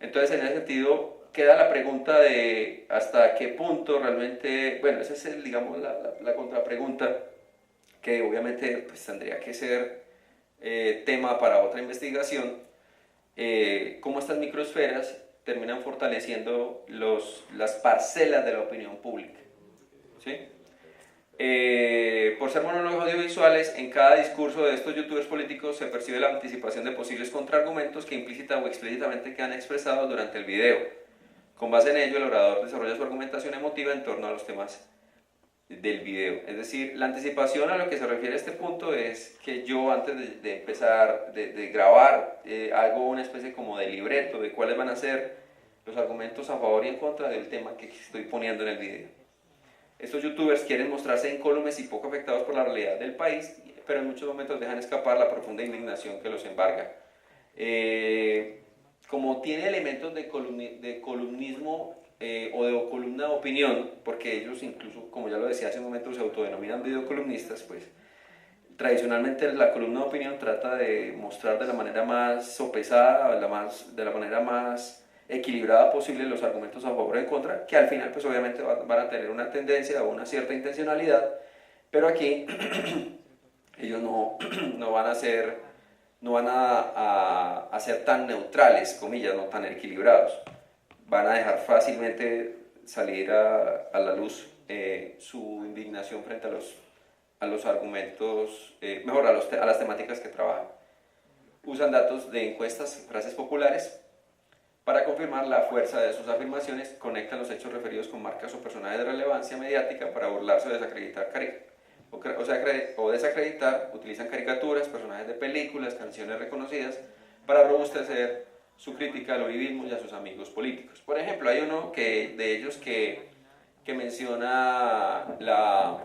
ese sentido queda la pregunta de hasta qué punto realmente, bueno, esa es digamos la contrapregunta, que obviamente pues tendría que ser tema para otra investigación, cómo estas microesferas terminan fortaleciendo las parcelas de la opinión pública. ¿Sí? Por ser monólogos audiovisuales, en cada discurso de estos youtubers políticos se percibe la anticipación de posibles contraargumentos que implícita o explícitamente quedan expresados durante el video. Con base en ello, el orador desarrolla su argumentación emotiva en torno a los temas del video. Es decir, la anticipación a lo que se refiere a este punto es que yo antes de empezar, de grabar, hago una especie como de libreto de cuáles van a ser los argumentos a favor y en contra del tema que estoy poniendo en el video. Estos youtubers quieren mostrarse incólumes y poco afectados por la realidad del país, pero en muchos momentos dejan escapar la profunda indignación que los embarga. Como tiene elementos de columnismo o de columna de opinión, porque ellos incluso, como ya lo decía hace un momento, se autodenominan videocolumnistas, pues tradicionalmente la columna de opinión trata de mostrar de la manera más sopesada, de la manera más equilibrada posible los argumentos a favor y en contra, que al final pues obviamente van a tener una tendencia o una cierta intencionalidad, pero aquí ellos no van a ser tan neutrales, comillas, no tan equilibrados. Van a dejar fácilmente salir a la luz su indignación frente a los argumentos, a las temáticas que trabajan. Usan datos de encuestas, frases populares, para confirmar la fuerza de sus afirmaciones. Conectan los hechos referidos con marcas o personajes de relevancia mediática para burlarse o desacreditar o desacreditar. Utilizan caricaturas, personajes de películas, canciones reconocidas para robustecer su crítica al uribismo y a sus amigos políticos. Por ejemplo, hay uno de ellos que menciona las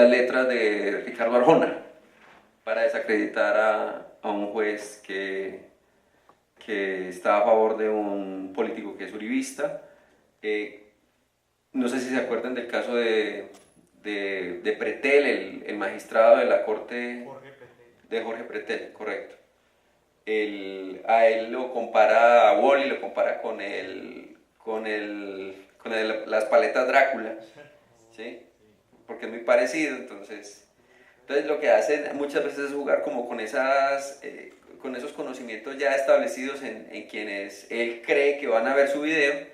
letras de Ricardo Arjona para desacreditar a un juez que está a favor de un político que es uribista. No sé si se acuerdan del caso de Pretel, el magistrado de la corte de Jorge Pretel, correcto. A él lo compara, a Wally lo compara con las paletas Drácula, ¿sí? Porque es muy parecido. Entonces lo que hacen muchas veces es jugar como con esos conocimientos ya establecidos en quienes él cree que van a ver su video,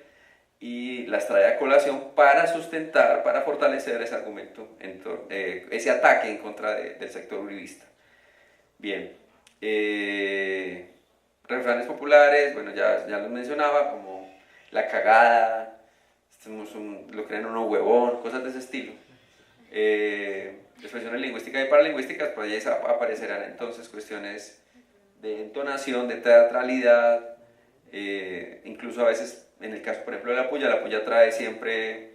y las trae a colación para sustentar, para fortalecer ese argumento, ese ataque en contra del sector uribista. Bien, refranes populares, bueno, ya los mencionaba, como la cagada, lo creen uno huevón, cosas de ese estilo. Expresiones lingüísticas y paralingüísticas, pues ahí aparecerán entonces cuestiones de entonación, de teatralidad, incluso a veces, en el caso por ejemplo de la puya trae siempre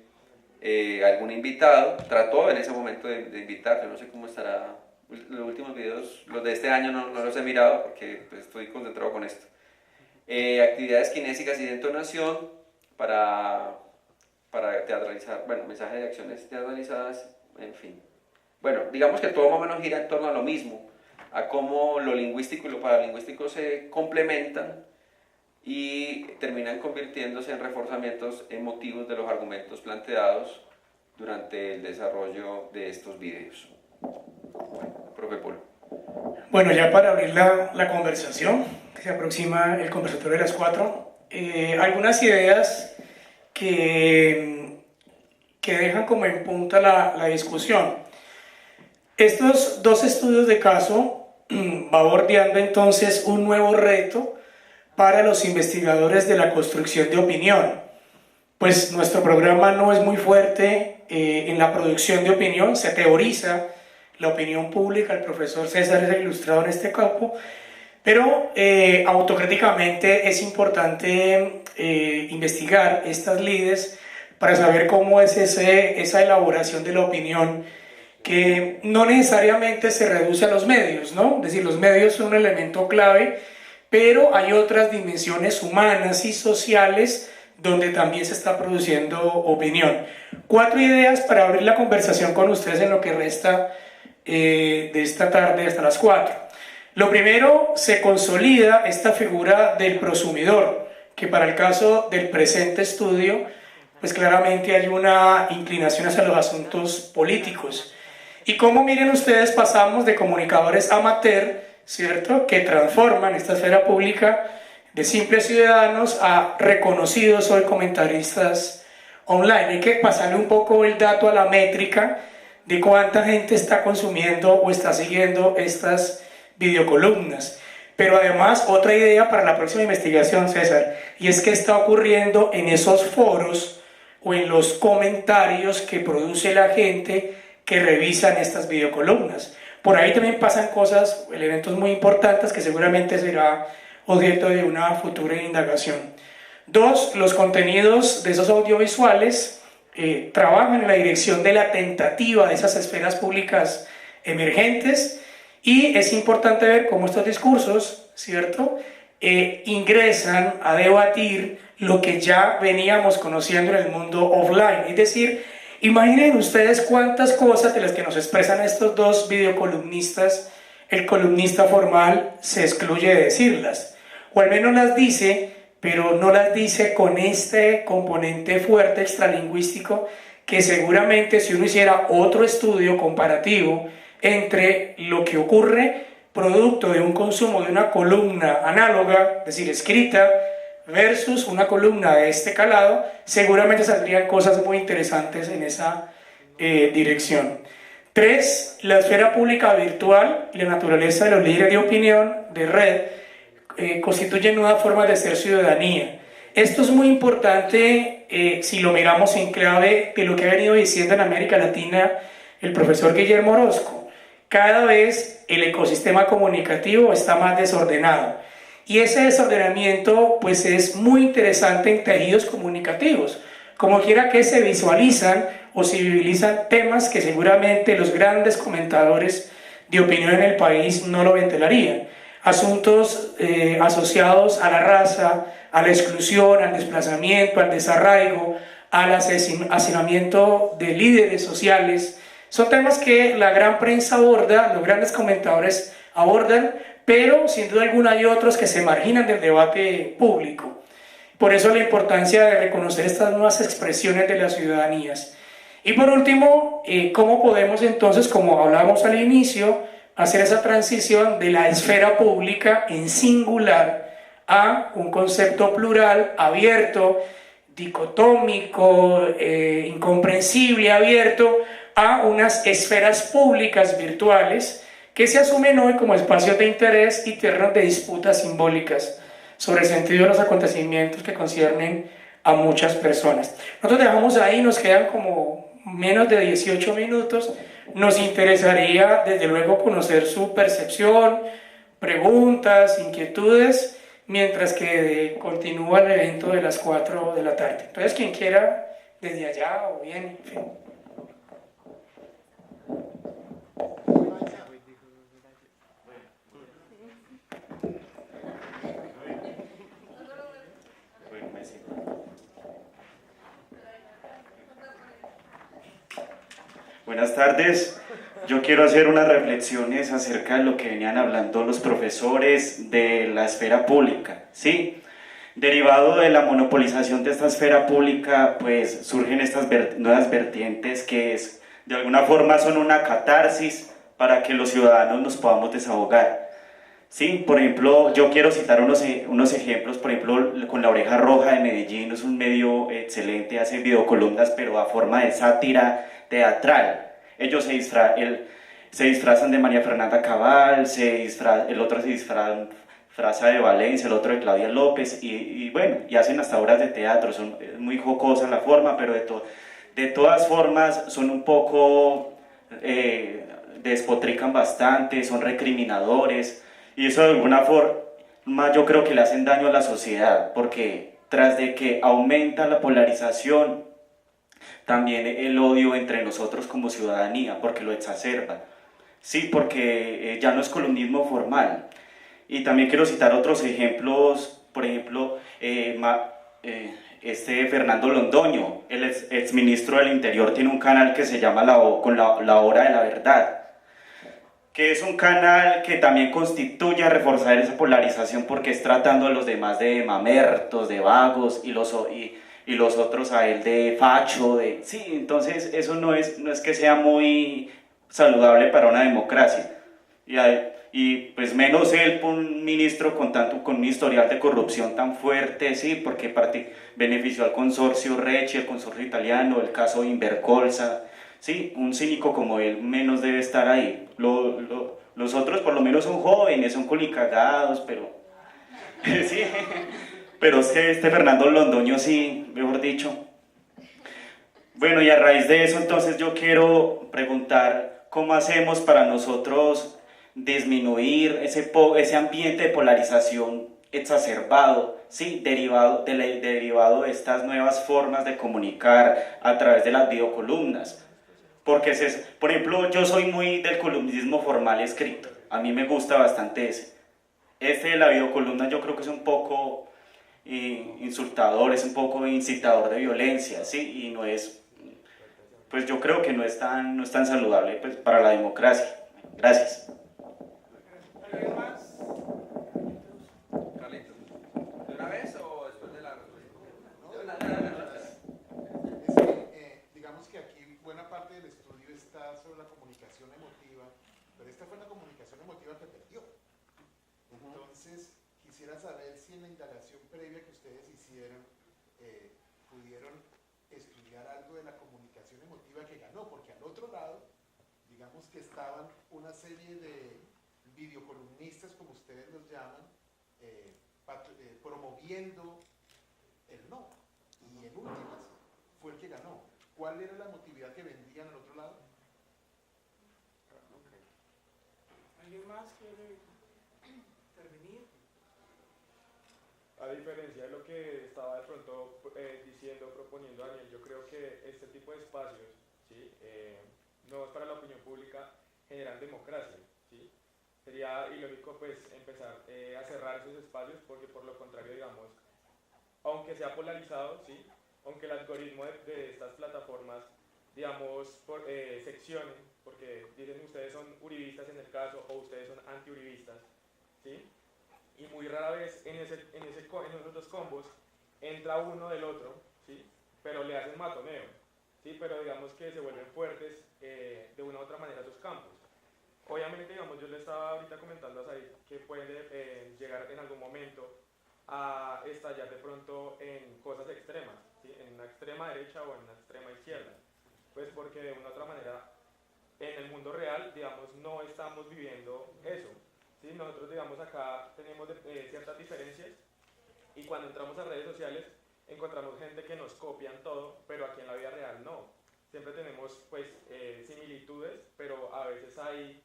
algún invitado. Trató en ese momento de invitar, yo no sé cómo estará, los últimos videos, los de este año no los he mirado porque pues, estoy concentrado con esto. Actividades kinésicas y de entonación para teatralizar, bueno, mensajes de acciones teatralizadas, en fin. Bueno, digamos que todo más o menos gira en torno a lo mismo, a cómo lo lingüístico y lo paralingüístico se complementan y terminan convirtiéndose en reforzamientos emotivos de los argumentos planteados durante el desarrollo de estos videos. Profe Polo. Bueno, ya para abrir la conversación, que se aproxima el conversatorio de las 4, algunas ideas que dejan como en punta la discusión. Estos dos estudios de caso va bordeando entonces un nuevo reto para los investigadores de la construcción de opinión. Pues nuestro programa no es muy fuerte en la producción de opinión, se teoriza la opinión pública, el profesor César es el ilustrado en este campo, pero autocríticamente es importante investigar estas lides para saber cómo es esa elaboración de la opinión, que no necesariamente se reduce a los medios, ¿no? Es decir, los medios son un elemento clave, pero hay otras dimensiones humanas y sociales donde también se está produciendo opinión. 4 ideas para abrir la conversación con ustedes en lo que resta de esta tarde hasta las 4. Lo primero, se consolida esta figura del prosumidor, que para el caso del presente estudio, pues claramente hay una inclinación hacia los asuntos políticos. Y como miren ustedes, pasamos de comunicadores amateur, ¿cierto?, que transforman esta esfera pública de simples ciudadanos a reconocidos hoy comentaristas online. Hay que pasarle un poco el dato a la métrica de cuánta gente está consumiendo o está siguiendo estas videocolumnas. Pero además, otra idea para la próxima investigación, César, y es que está ocurriendo en esos foros o en los comentarios que produce la gente que revisan estas videocolumnas. Por ahí también pasan cosas, elementos muy importantes que seguramente será objeto de una futura indagación. 2. Los contenidos de esos audiovisuales trabajan en la dirección de la tentativa de esas esferas públicas emergentes, y es importante ver cómo estos discursos, ¿cierto?, ingresan a debatir lo que ya veníamos conociendo en el mundo offline. Es decir, imaginen ustedes cuántas cosas de las que nos expresan estos dos videocolumnistas, el columnista formal se excluye de decirlas, o al menos las dice, pero no las dice con este componente fuerte extralingüístico que seguramente si uno hiciera otro estudio comparativo entre lo que ocurre producto de un consumo de una columna análoga, es decir, escrita, versus una columna de este calado, seguramente saldrían cosas muy interesantes en esa dirección. 3. La esfera pública virtual y la naturaleza de los líderes de opinión de red constituyen nuevas formas de ser ciudadanía. Esto es muy importante si lo miramos en clave de lo que ha venido diciendo en América Latina el profesor Guillermo Orozco. Cada vez el ecosistema comunicativo está más desordenado, y ese desordenamiento pues es muy interesante en tejidos comunicativos, como quiera que se visualizan o se visibilizan temas que seguramente los grandes comentadores de opinión en el país no lo ventilarían. Asuntos asociados a la raza, a la exclusión, al desplazamiento, al desarraigo, al hacinamiento de líderes sociales. Son temas que la gran prensa aborda, los grandes comentadores abordan, pero sin duda alguna hay otros que se marginan del debate público. Por eso la importancia de reconocer estas nuevas expresiones de las ciudadanías. Y por último, ¿cómo podemos entonces, como hablábamos al inicio, hacer esa transición de la esfera pública en singular a un concepto plural, abierto, dicotómico, incomprensible, abierto, a unas esferas públicas virtuales que se asumen hoy como espacios de interés y terrenos de disputas simbólicas sobre el sentido de los acontecimientos que conciernen a muchas personas? Nosotros dejamos ahí, nos quedan como menos de 18 minutos. Nos interesaría desde luego conocer su percepción, preguntas, inquietudes, mientras que continúa el evento de las 4 de la tarde. Entonces, quien quiera, desde allá o bien, en fin. Buenas tardes. Yo quiero hacer unas reflexiones acerca de lo que venían hablando los profesores de la esfera pública, ¿sí? Derivado de la monopolización de esta esfera pública, pues surgen estas nuevas vertientes que de alguna forma son una catarsis para que los ciudadanos nos podamos desahogar, ¿sí? Por ejemplo, yo quiero citar unos ejemplos. Por ejemplo, con La Oreja Roja de Medellín, es un medio excelente, hace videocolumnas pero a forma de sátira teatral. Ellos se disfrazan de María Fernanda Cabal, el otro se disfraza de Valencia, el otro de Claudia López, y bueno, y hacen hasta obras de teatro. Es muy jocosa la forma, pero de todas formas son un poco, despotrican bastante, son recriminadores, y eso de alguna forma yo creo que le hacen daño a la sociedad, porque tras de que aumenta la polarización, también el odio entre nosotros como ciudadanía, porque lo exacerba, sí, porque ya no es columnismo formal. Y también quiero citar otros ejemplos. Por ejemplo, Fernando Londoño, el exministro del Interior, tiene un canal que se llama La Hora de la Verdad, que es un canal que también constituye a reforzar esa polarización, porque es tratando a los demás de mamertos, de vagos, y los otros a él de facho, sí. Entonces eso no es que sea muy saludable para una democracia, y pues menos él, un ministro con un historial de corrupción tan fuerte, sí, porque benefició al consorcio Recci, el consorcio italiano, el caso Invercolsa, sí. Un cínico como él menos debe estar ahí. Los otros por lo menos son jóvenes, son culicagados, pero sí. Pero es que Fernando Londoño sí, mejor dicho. Bueno, y a raíz de eso, entonces yo quiero preguntar cómo hacemos para nosotros disminuir ese ambiente de polarización exacerbado, ¿sí? derivado de estas nuevas formas de comunicar a través de las videocolumnas. Porque, por ejemplo, yo soy muy del columnismo formal escrito, a mí me gusta bastante ese. Este de la videocolumna yo creo que es un poco insultador, es un poco incitador de violencia, ¿sí? Y no es, pues yo creo que no es tan saludable pues, para la democracia. Gracias. ¿Alguien más? Carlitos, ¿de una vez o después de la digamos que aquí buena parte del estudio está sobre la comunicación emotiva, pero esta fue una comunicación emotiva que perdió. Entonces, quisiera saber si en la indagación previa que ustedes hicieron pudieron estudiar algo de la comunicación emotiva que ganó, porque al otro lado, digamos que estaban una serie de videocolumnistas, como ustedes los llaman, promoviendo el no, y en últimas fue el que ganó. ¿Cuál era la emotividad que vendían al otro lado? ¿Alguien más quiere intervenir? A diferencia de lo que estaba de pronto proponiendo Daniel, yo creo que este tipo de espacios, ¿sí? Nuevos para la opinión pública, generan democracia, ¿sí? Sería ilógico pues empezar a cerrar esos espacios porque por lo contrario, digamos, aunque sea polarizado, ¿sí? Aunque el algoritmo de estas plataformas, digamos, seccionen, porque dicen ustedes son uribistas en el caso o ustedes son anti-uribistas, ¿sí? Y muy rara vez en esos dos combos entra uno del otro, ¿sí? Pero le hacen matoneo, ¿sí? Pero digamos que se vuelven fuertes de una u otra manera esos campos. Obviamente, digamos, yo le estaba ahorita comentando a Said que puede llegar en algún momento a estallar de pronto en cosas extremas, ¿sí? En una extrema derecha o en una extrema izquierda, pues porque de una u otra manera en el mundo real, digamos, no estamos viviendo eso, ¿sí? Nosotros, digamos, acá tenemos ciertas diferencias y cuando entramos a redes sociales encontramos gente que nos copian todo, pero aquí en la vida real no. Siempre tenemos, pues, similitudes, pero a veces hay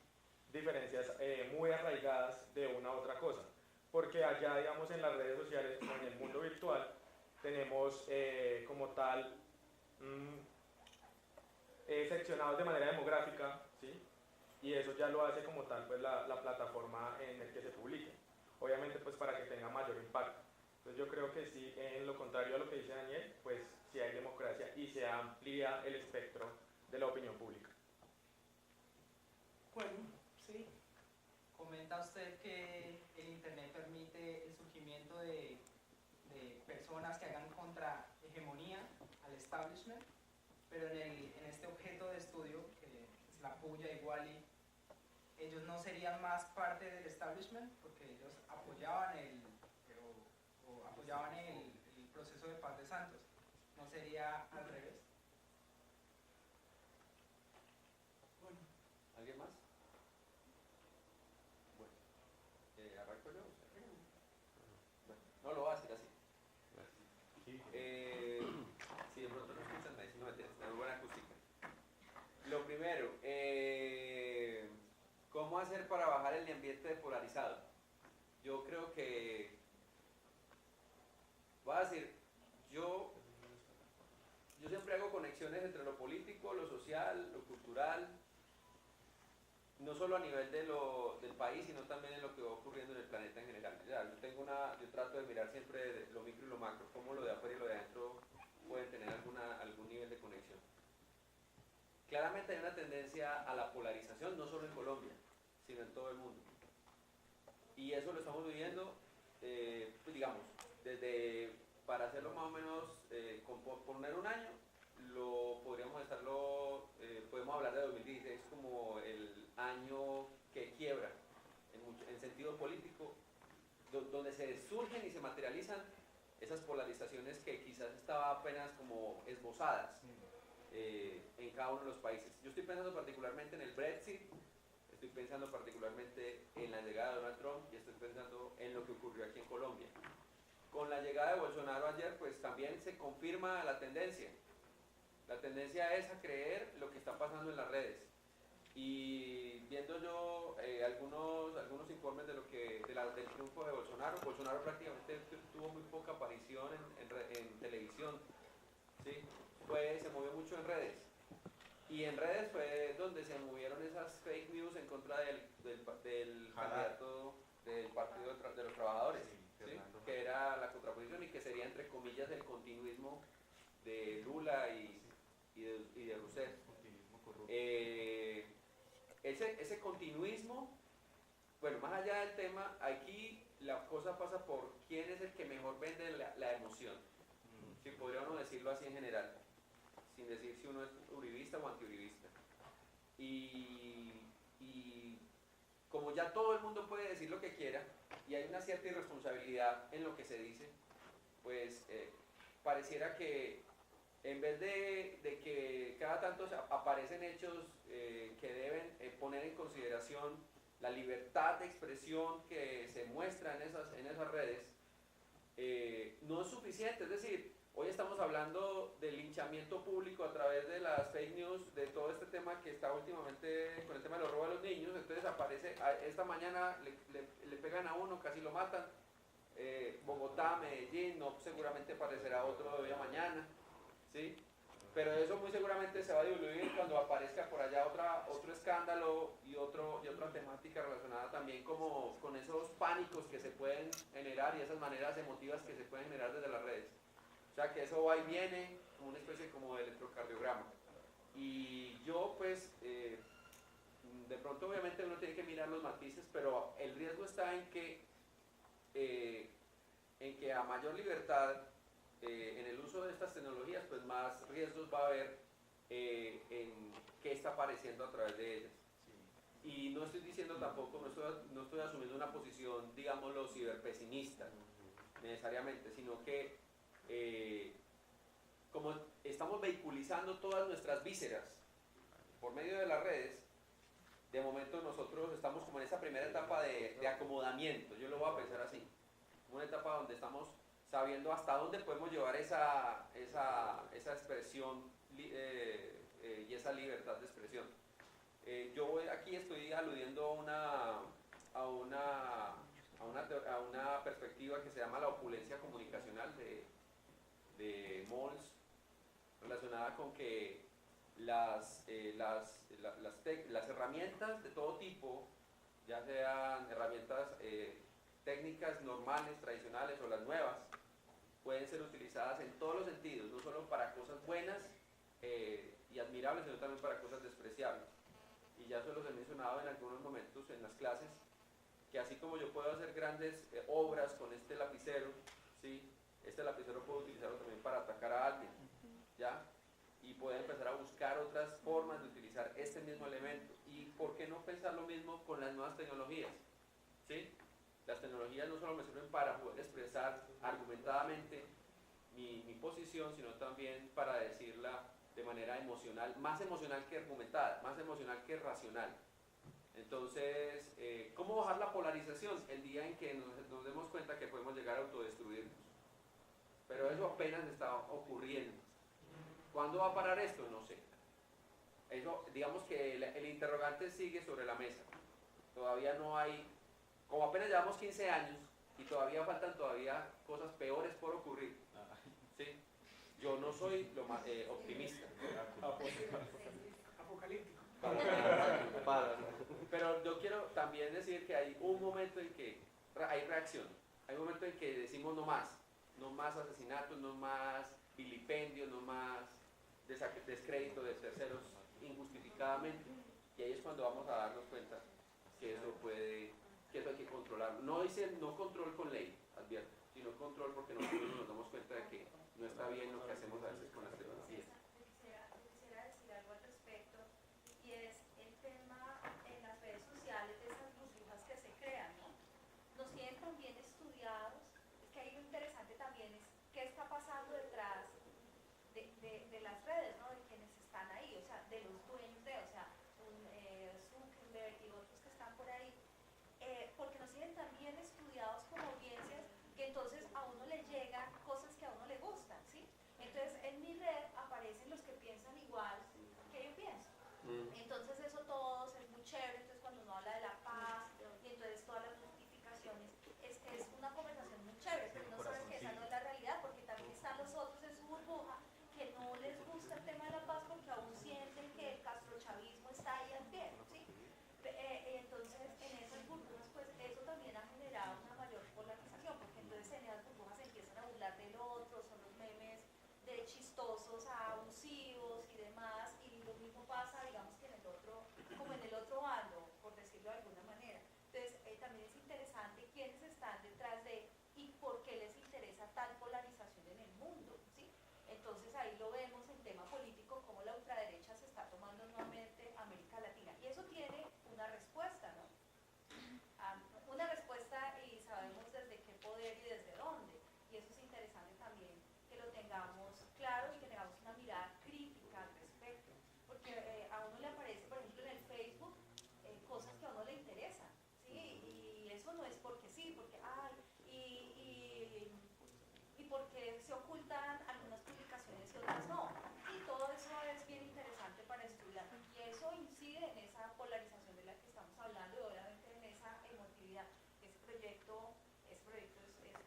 diferencias muy arraigadas de una u otra cosa. Porque allá, digamos, en las redes sociales o en el mundo virtual, tenemos como tal seccionados de manera demográfica, ¿sí? Y eso ya lo hace como tal pues la plataforma en el que se publique. Obviamente pues para que tenga mayor impacto. Entonces yo creo que sí, en lo contrario a lo que dice Daniel, pues sí hay democracia y se amplía el espectro de la opinión pública. Bueno, sí. Comenta usted que el Internet permite el surgimiento de personas que hagan contra hegemonía al establishment, pero en este objeto de estudio, que es la puya y Wally, ellos no serían más parte del establishment porque ellos apoyaban el proceso de paz de Santos. ¿No sería al revés? Bueno, ¿alguien más? Bueno, ¿arranco yo? Bueno, no lo voy a decir así. Si de pronto no escuchan, me dicen, no me tienes, tenemos buena acústica. Lo primero, ¿cómo hacer para bajar el ambiente polarizado? Yo creo que, voy a decir, yo siempre hago conexiones entre lo político, lo social, lo cultural, no solo a nivel del país, sino también en lo que va ocurriendo en el planeta en general. Yo trato de mirar siempre lo micro y lo macro, cómo lo de afuera y lo de adentro pueden tener algún nivel de conexión. Claramente hay una tendencia a la polarización, no solo en Colombia, sino en todo el mundo. Y eso lo estamos viviendo, pues digamos, para hacerlo más o menos, poner un año, podemos hablar de 2016 como el año que quiebra, en sentido político, donde se surgen y se materializan esas polarizaciones que quizás estaban apenas como esbozadas en cada uno de los países. Yo estoy pensando particularmente en el Brexit, estoy pensando particularmente en la llegada de Donald Trump y estoy pensando en lo que ocurrió aquí en Colombia. Con la llegada de Bolsonaro ayer, pues también se confirma la tendencia La tendencia es a creer lo que está pasando en las redes. Y viendo yo algunos informes de del triunfo de Bolsonaro, Bolsonaro prácticamente tuvo muy poca aparición en televisión, ¿sí? Se movió mucho en redes. Y en redes fue donde se movieron esas fake news en contra del candidato del Partido de los Trabajadores, ¿sí? Que era la contraposición y que sería entre comillas el continuismo de Lula y de Rousseff. Ese continuismo, bueno, más allá del tema, aquí la cosa pasa por quién es el que mejor vende la emoción. Si podría uno decirlo así en general, sin decir si uno es uribista o antiuribista. Y como ya todo el mundo puede decir lo que quiera, y hay una cierta irresponsabilidad en lo que se dice, pues pareciera que en vez de que cada tanto aparecen hechos que deben poner en consideración la libertad de expresión que se muestra en esas redes, no es suficiente. Es decir, hoy estamos hablando del linchamiento público a través de las fake news, de todo este tema que está últimamente con el tema de los robos a los niños. Entonces aparece, esta mañana le pegan a uno, casi lo matan. Bogotá, Medellín, no seguramente aparecerá otro de hoy a mañana, ¿sí? Pero eso muy seguramente se va a diluir cuando aparezca por allá otro escándalo y otra temática relacionada también como con esos pánicos que se pueden generar y esas maneras emotivas que se pueden generar desde las redes. O sea que eso va y viene como una especie como de electrocardiograma. Y yo pues, de pronto obviamente uno tiene que mirar los matices, pero el riesgo está en que a mayor libertad en el uso de estas tecnologías, pues más riesgos va a haber en qué está apareciendo a través de ellas. Y no estoy diciendo tampoco, no estoy asumiendo una posición, digámoslo, ciberpesimista, necesariamente, sino que como estamos vehiculizando todas nuestras vísceras por medio de las redes, de momento nosotros estamos como en esa primera etapa de acomodamiento, yo lo voy a pensar así, una etapa donde estamos sabiendo hasta dónde podemos llevar esa expresión y esa libertad de expresión. Yo aquí estoy aludiendo a una perspectiva que se llama la opulencia comunicacional de Mols, relacionada con que las herramientas de todo tipo, ya sean herramientas técnicas normales, tradicionales o las nuevas, pueden ser utilizadas en todos los sentidos, no solo para cosas buenas y admirables, sino también para cosas despreciables. Y ya se los he mencionado en algunos momentos en las clases, que así como yo puedo hacer grandes obras con este lapicero, ¿sí? Este lapicero puedo utilizarlo también para atacar a alguien, ¿ya? Y puede empezar a buscar otras formas de utilizar este mismo elemento. ¿Y por qué no pensar lo mismo con las nuevas tecnologías? ¿Sí? Las tecnologías no solo me sirven para poder expresar argumentadamente mi posición, sino también para decirla de manera emocional, más emocional que argumentada, más emocional que racional. Entonces, ¿cómo bajar la polarización? El día en que nos demos cuenta que podemos llegar a autodestruirnos. Pero eso apenas está ocurriendo. ¿Cuándo va a parar esto? No sé. Eso, digamos que el interrogante sigue sobre la mesa. Todavía no hay, como apenas llevamos 15 años y todavía faltan cosas peores por ocurrir. ¿Sí? Yo no soy lo más optimista. Apocalíptico. Pero yo quiero también decir que hay un momento en que hay reacción. Hay un momento en que decimos no más asesinatos, no más vilipendios, no más descrédito de terceros injustificadamente. Y ahí es cuando vamos a darnos cuenta que eso hay que controlarlo. No dice no control con ley, advierto, sino control porque nosotros nos damos cuenta de que no está bien lo que hacemos a veces con las tecnologías. Quisiera decir algo al respecto, y es el tema en las redes sociales de esas burbujas que se crean, ¿no? Nos tienen también estudiados. Es que ahí lo interesante también es qué está pasando detrás de las redes, ¿no? De quienes están ahí, o sea, de los dueños o sea, Zuckerberg y otros que están por ahí, porque nos tienen también estudiados como audiencias que entonces a uno le llegan cosas que a uno le gustan, ¿sí? Entonces en mi red aparecen los que piensan decirlo de alguna manera. Entonces, también es interesante quiénes están detrás de y por qué les interesa tal polarización en el mundo, ¿sí? Entonces ahí lo vemos en tema político, cómo la ultraderecha se está tomando nuevamente América Latina. Y eso tiene una respuesta, ¿no? Una respuesta y sabemos desde qué poder y desde dónde. Y eso es interesante también que lo tengamos claro y que tengamos una mirada crítica al respecto. Porque a uno le aparece, por ejemplo, en el Facebook, cosas que a uno le interesan, ¿sí? Y eso no es porque sí, porque ay, y porque se ocultan algunas publicaciones y otras no. Y todo eso es bien interesante para estudiar. Y eso incide en esa polarización de la que estamos hablando y obviamente en esa emotividad. Ese proyecto es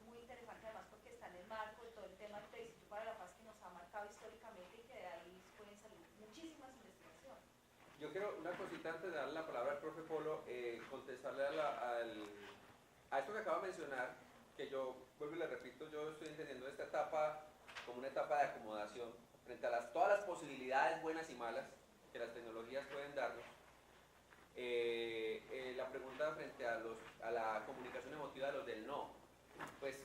muy interesante además porque está en el marco de todo el tema del plebiscito para la paz que nos ha marcado históricamente y que de ahí pueden salir muchísimas investigaciones. Yo quiero una cosita antes de darle la palabra al profe Polo, contestarle a esto que acaba de mencionar, que yo, vuelvo y le repito, yo estoy entendiendo esta etapa como una etapa de acomodación frente a todas las posibilidades buenas y malas que las tecnologías pueden darnos. La pregunta frente a la comunicación emotiva de los del no. Pues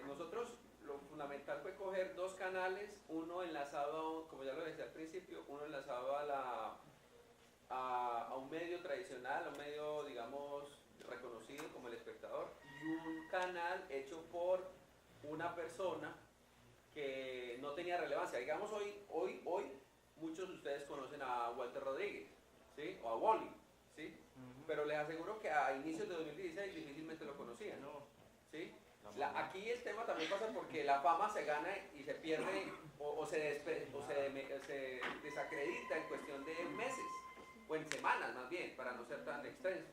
nosotros lo fundamental fue coger dos canales, uno enlazado, como ya lo decía al principio, uno enlazado a un medio tradicional, a un medio, digamos, reconocido como El Espectador, y un canal hecho por una persona que no tenía relevancia. Digamos, hoy muchos de ustedes conocen a Walter Rodríguez, ¿sí? O a Wally, ¿sí? Pero les aseguro que a inicios de 2016 difícilmente lo conocían, ¿sí? Aquí el tema también pasa porque la fama se gana y se pierde o se desacredita en cuestión de meses, o en semanas más bien, para no ser tan extenso.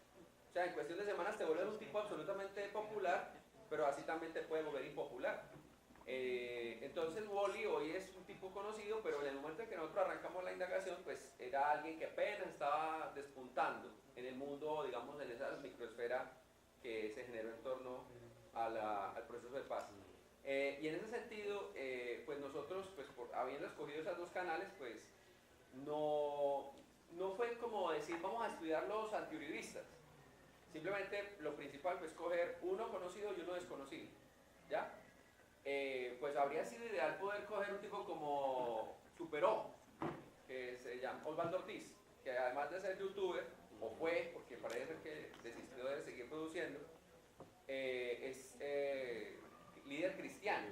O sea, en cuestión de semanas te vuelves un tipo absolutamente popular, pero así también te puede volver impopular. Entonces Wally hoy es un tipo conocido, pero en el momento en que nosotros arrancamos la indagación, pues era alguien que apenas estaba despuntando en el mundo, digamos, en esa microesfera que se generó en torno al proceso de paz. Y en ese sentido, pues nosotros, pues habiendo escogido esos dos canales, pues no fue como decir vamos a estudiar los antiuribistas. Simplemente lo principal fue escoger uno conocido y uno desconocido, ¿ya? Pues habría sido ideal poder coger un tipo como Superó, que se llama Osvaldo Ortiz, que además de ser youtuber, o fue, porque parece que desistió de seguir produciendo, es líder cristiano.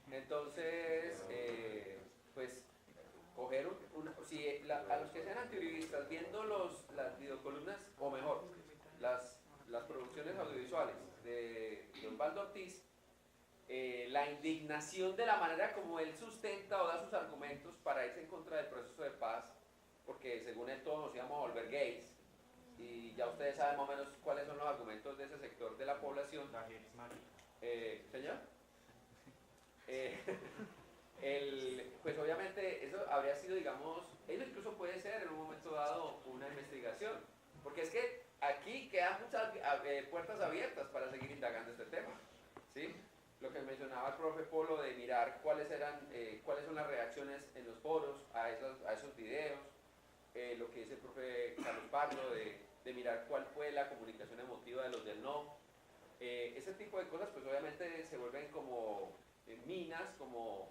Entonces, pues coger a los que sean antiuribistas, viendo las videocolumnas, o mejor, las producciones audiovisuales de Osvaldo Ortiz, la indignación de la manera como él sustenta o da sus argumentos para irse en contra del proceso de paz, porque según él todos nos íbamos a volver gays, y ya ustedes saben más o menos cuáles son los argumentos de ese sector de la población. ¿Señor? Pues obviamente eso habría sido, digamos, eso incluso puede ser en un momento dado una investigación, porque es que aquí quedan muchas puertas abiertas para seguir indagando este tema, ¿sí? Lo que mencionaba el profe Polo de mirar cuáles son las reacciones en los foros a esos videos, lo que dice el profe Carlos Pardo de mirar cuál fue la comunicación emotiva de los del no. Ese tipo de cosas pues obviamente se vuelven como minas, como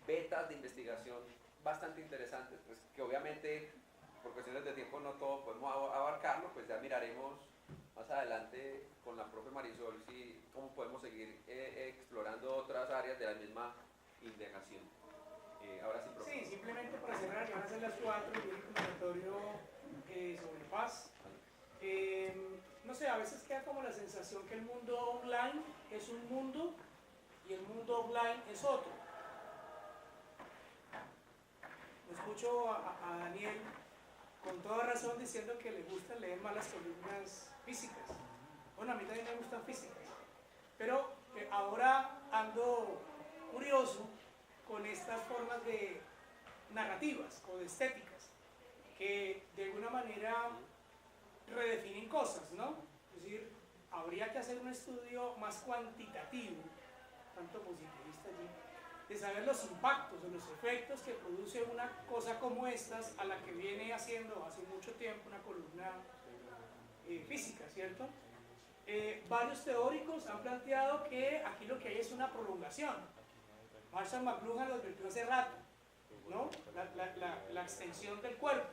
vetas de investigación bastante interesantes, pues que obviamente por cuestiones de tiempo no todos podemos abarcarlo, pues ya miraremos más adelante con la profe Marisol cómo podemos seguir explorando otras áreas de la misma indagación. Ahora sí, profe. Sí, simplemente para cerrar, van a ser las 4 y un conversatorio sobre paz. No sé, a veces queda como la sensación que el mundo online es un mundo y el mundo offline es otro. Escucho a Daniel con toda razón diciendo que le gusta leer más las columnas físicas. Bueno, a mí también me gustan físicas, pero ahora ando curioso con estas formas de narrativas o de estéticas que de alguna manera redefinen cosas, ¿no? Es decir, habría que hacer un estudio más cuantitativo, tanto positivista allí, de saber los impactos o los efectos que produce una cosa como estas, a la que viene haciendo hace mucho tiempo una columna física, ¿cierto? Varios teóricos han planteado que aquí lo que hay es una prolongación. Marshall McLuhan lo advirtió hace rato, ¿no? La extensión del cuerpo.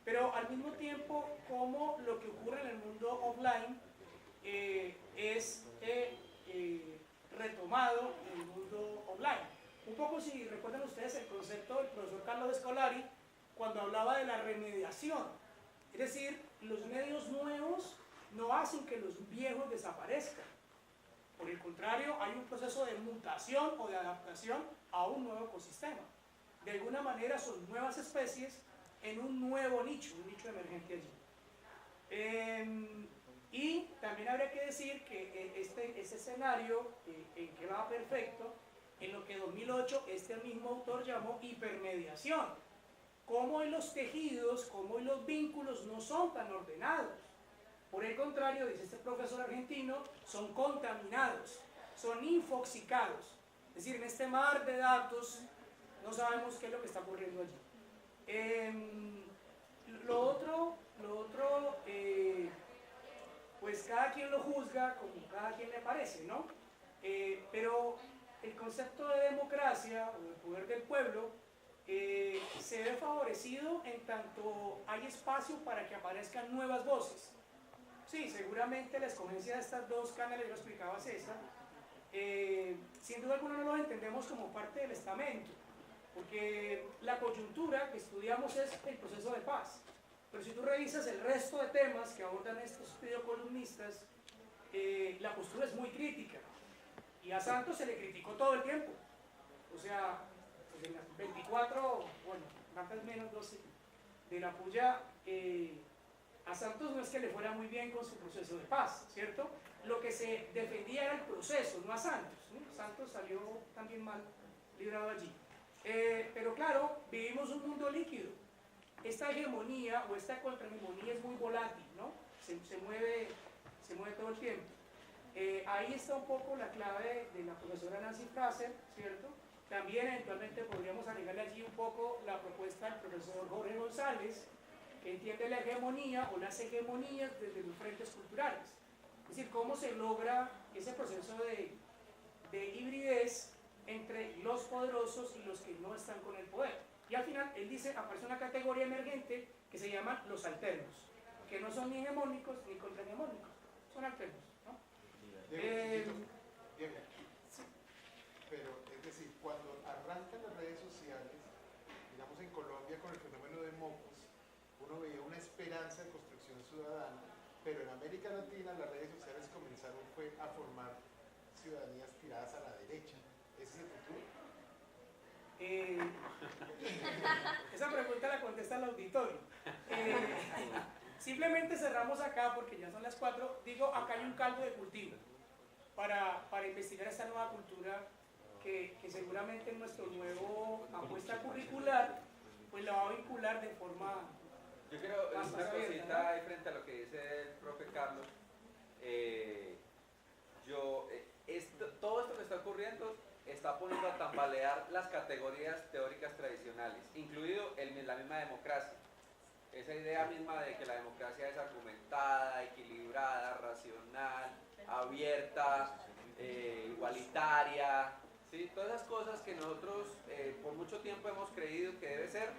Pero al mismo tiempo, como lo que ocurre en el mundo offline es retomado en el mundo online. Un poco, si recuerdan ustedes el concepto del profesor Carlos Scolari cuando hablaba de la remediación, es decir, los medios nuevos no hacen que los viejos desaparezcan. Por el contrario, hay un proceso de mutación o de adaptación a un nuevo ecosistema. De alguna manera son nuevas especies en un nuevo nicho, un nicho emergente allí. Y también habría que decir que este escenario en que va perfecto, en lo que en 2008 este mismo autor llamó hipermediación. Cómo hoy los tejidos, cómo hoy los vínculos no son tan ordenados. Por el contrario, dice este profesor argentino, son contaminados, son infoxicados. Es decir, en este mar de datos no sabemos qué es lo que está ocurriendo allí. Lo otro, pues cada quien lo juzga como cada quien le parece, ¿no? Pero el concepto de democracia o del poder del pueblo se ve favorecido en tanto hay espacio para que aparezcan nuevas voces. Sí, seguramente la escogencia de estas dos canales, yo lo explicaba César, sin duda alguna no los entendemos como parte del estamento, porque la coyuntura que estudiamos es el proceso de paz. Pero si tú revisas el resto de temas que abordan estos videocolumnistas, la postura es muy crítica. Y a Santos se le criticó todo el tiempo. O sea, pues en las 24, bueno, tantas menos 12, de la puya, a Santos no es que le fuera muy bien con su proceso de paz, ¿cierto? Lo que se defendía era el proceso, no a Santos, ¿no? Santos salió también mal librado allí. Pero claro, vivimos un mundo líquido. Esta hegemonía o esta contrahegemonía es muy volátil, ¿no? Se mueve todo el tiempo. Ahí está un poco la clave de la profesora Nancy Fraser, ¿cierto? También eventualmente podríamos agregarle allí un poco la propuesta del profesor Jorge González, que entiende la hegemonía o las hegemonías desde los frentes culturales. Es decir, cómo se logra ese proceso de hibridez entre los poderosos y los que no están con el poder. Y al final, él dice, aparece una categoría emergente que se llama los alternos, que no son ni hegemónicos ni contrahegemónicos, son alternos, ¿no? Diego, sí. Pero, es decir, cuando arrancan las redes sociales, digamos en Colombia con el fenómeno de Mocos, uno veía una esperanza de construcción ciudadana, pero en América Latina las redes sociales comenzaron a formar ciudadanías tiradas a la derecha. ¿Ese es el futuro? Esa pregunta la contesta el auditorio. Simplemente cerramos acá porque ya son las 4. Digo, acá hay un caldo de cultivo para investigar esta nueva cultura que seguramente en nuestro nuevo apuesta curricular pues la va a vincular de forma. Yo quiero más una abierta, cosita ¿no? ahí frente a lo que dice el profe Carlos. Todo esto que está ocurriendo está poniendo a tambalear las categorías teóricas tradicionales, incluido la misma democracia. Esa idea misma de que la democracia es argumentada, equilibrada, racional, abierta, igualitaria, ¿sí? Todas esas cosas que nosotros por mucho tiempo hemos creído que debe ser.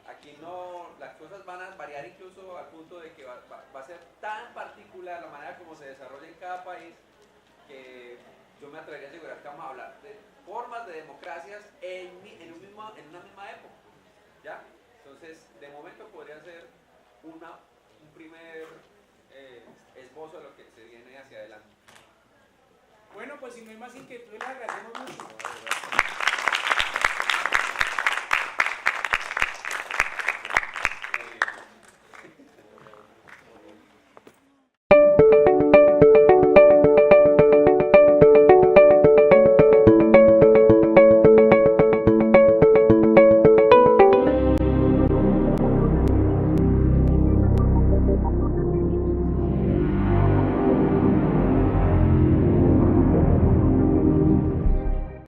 Aquí no, las cosas van a variar incluso al punto de que va a ser tan particular la manera como se desarrolla en cada país que yo me atrevería a asegurar que vamos a hablar de formas de democracias en una misma época, ¿ya? Entonces, de momento podría ser un primer esbozo de lo que se viene hacia adelante. Bueno, pues si no hay más inquietudes, les agradecemos mucho.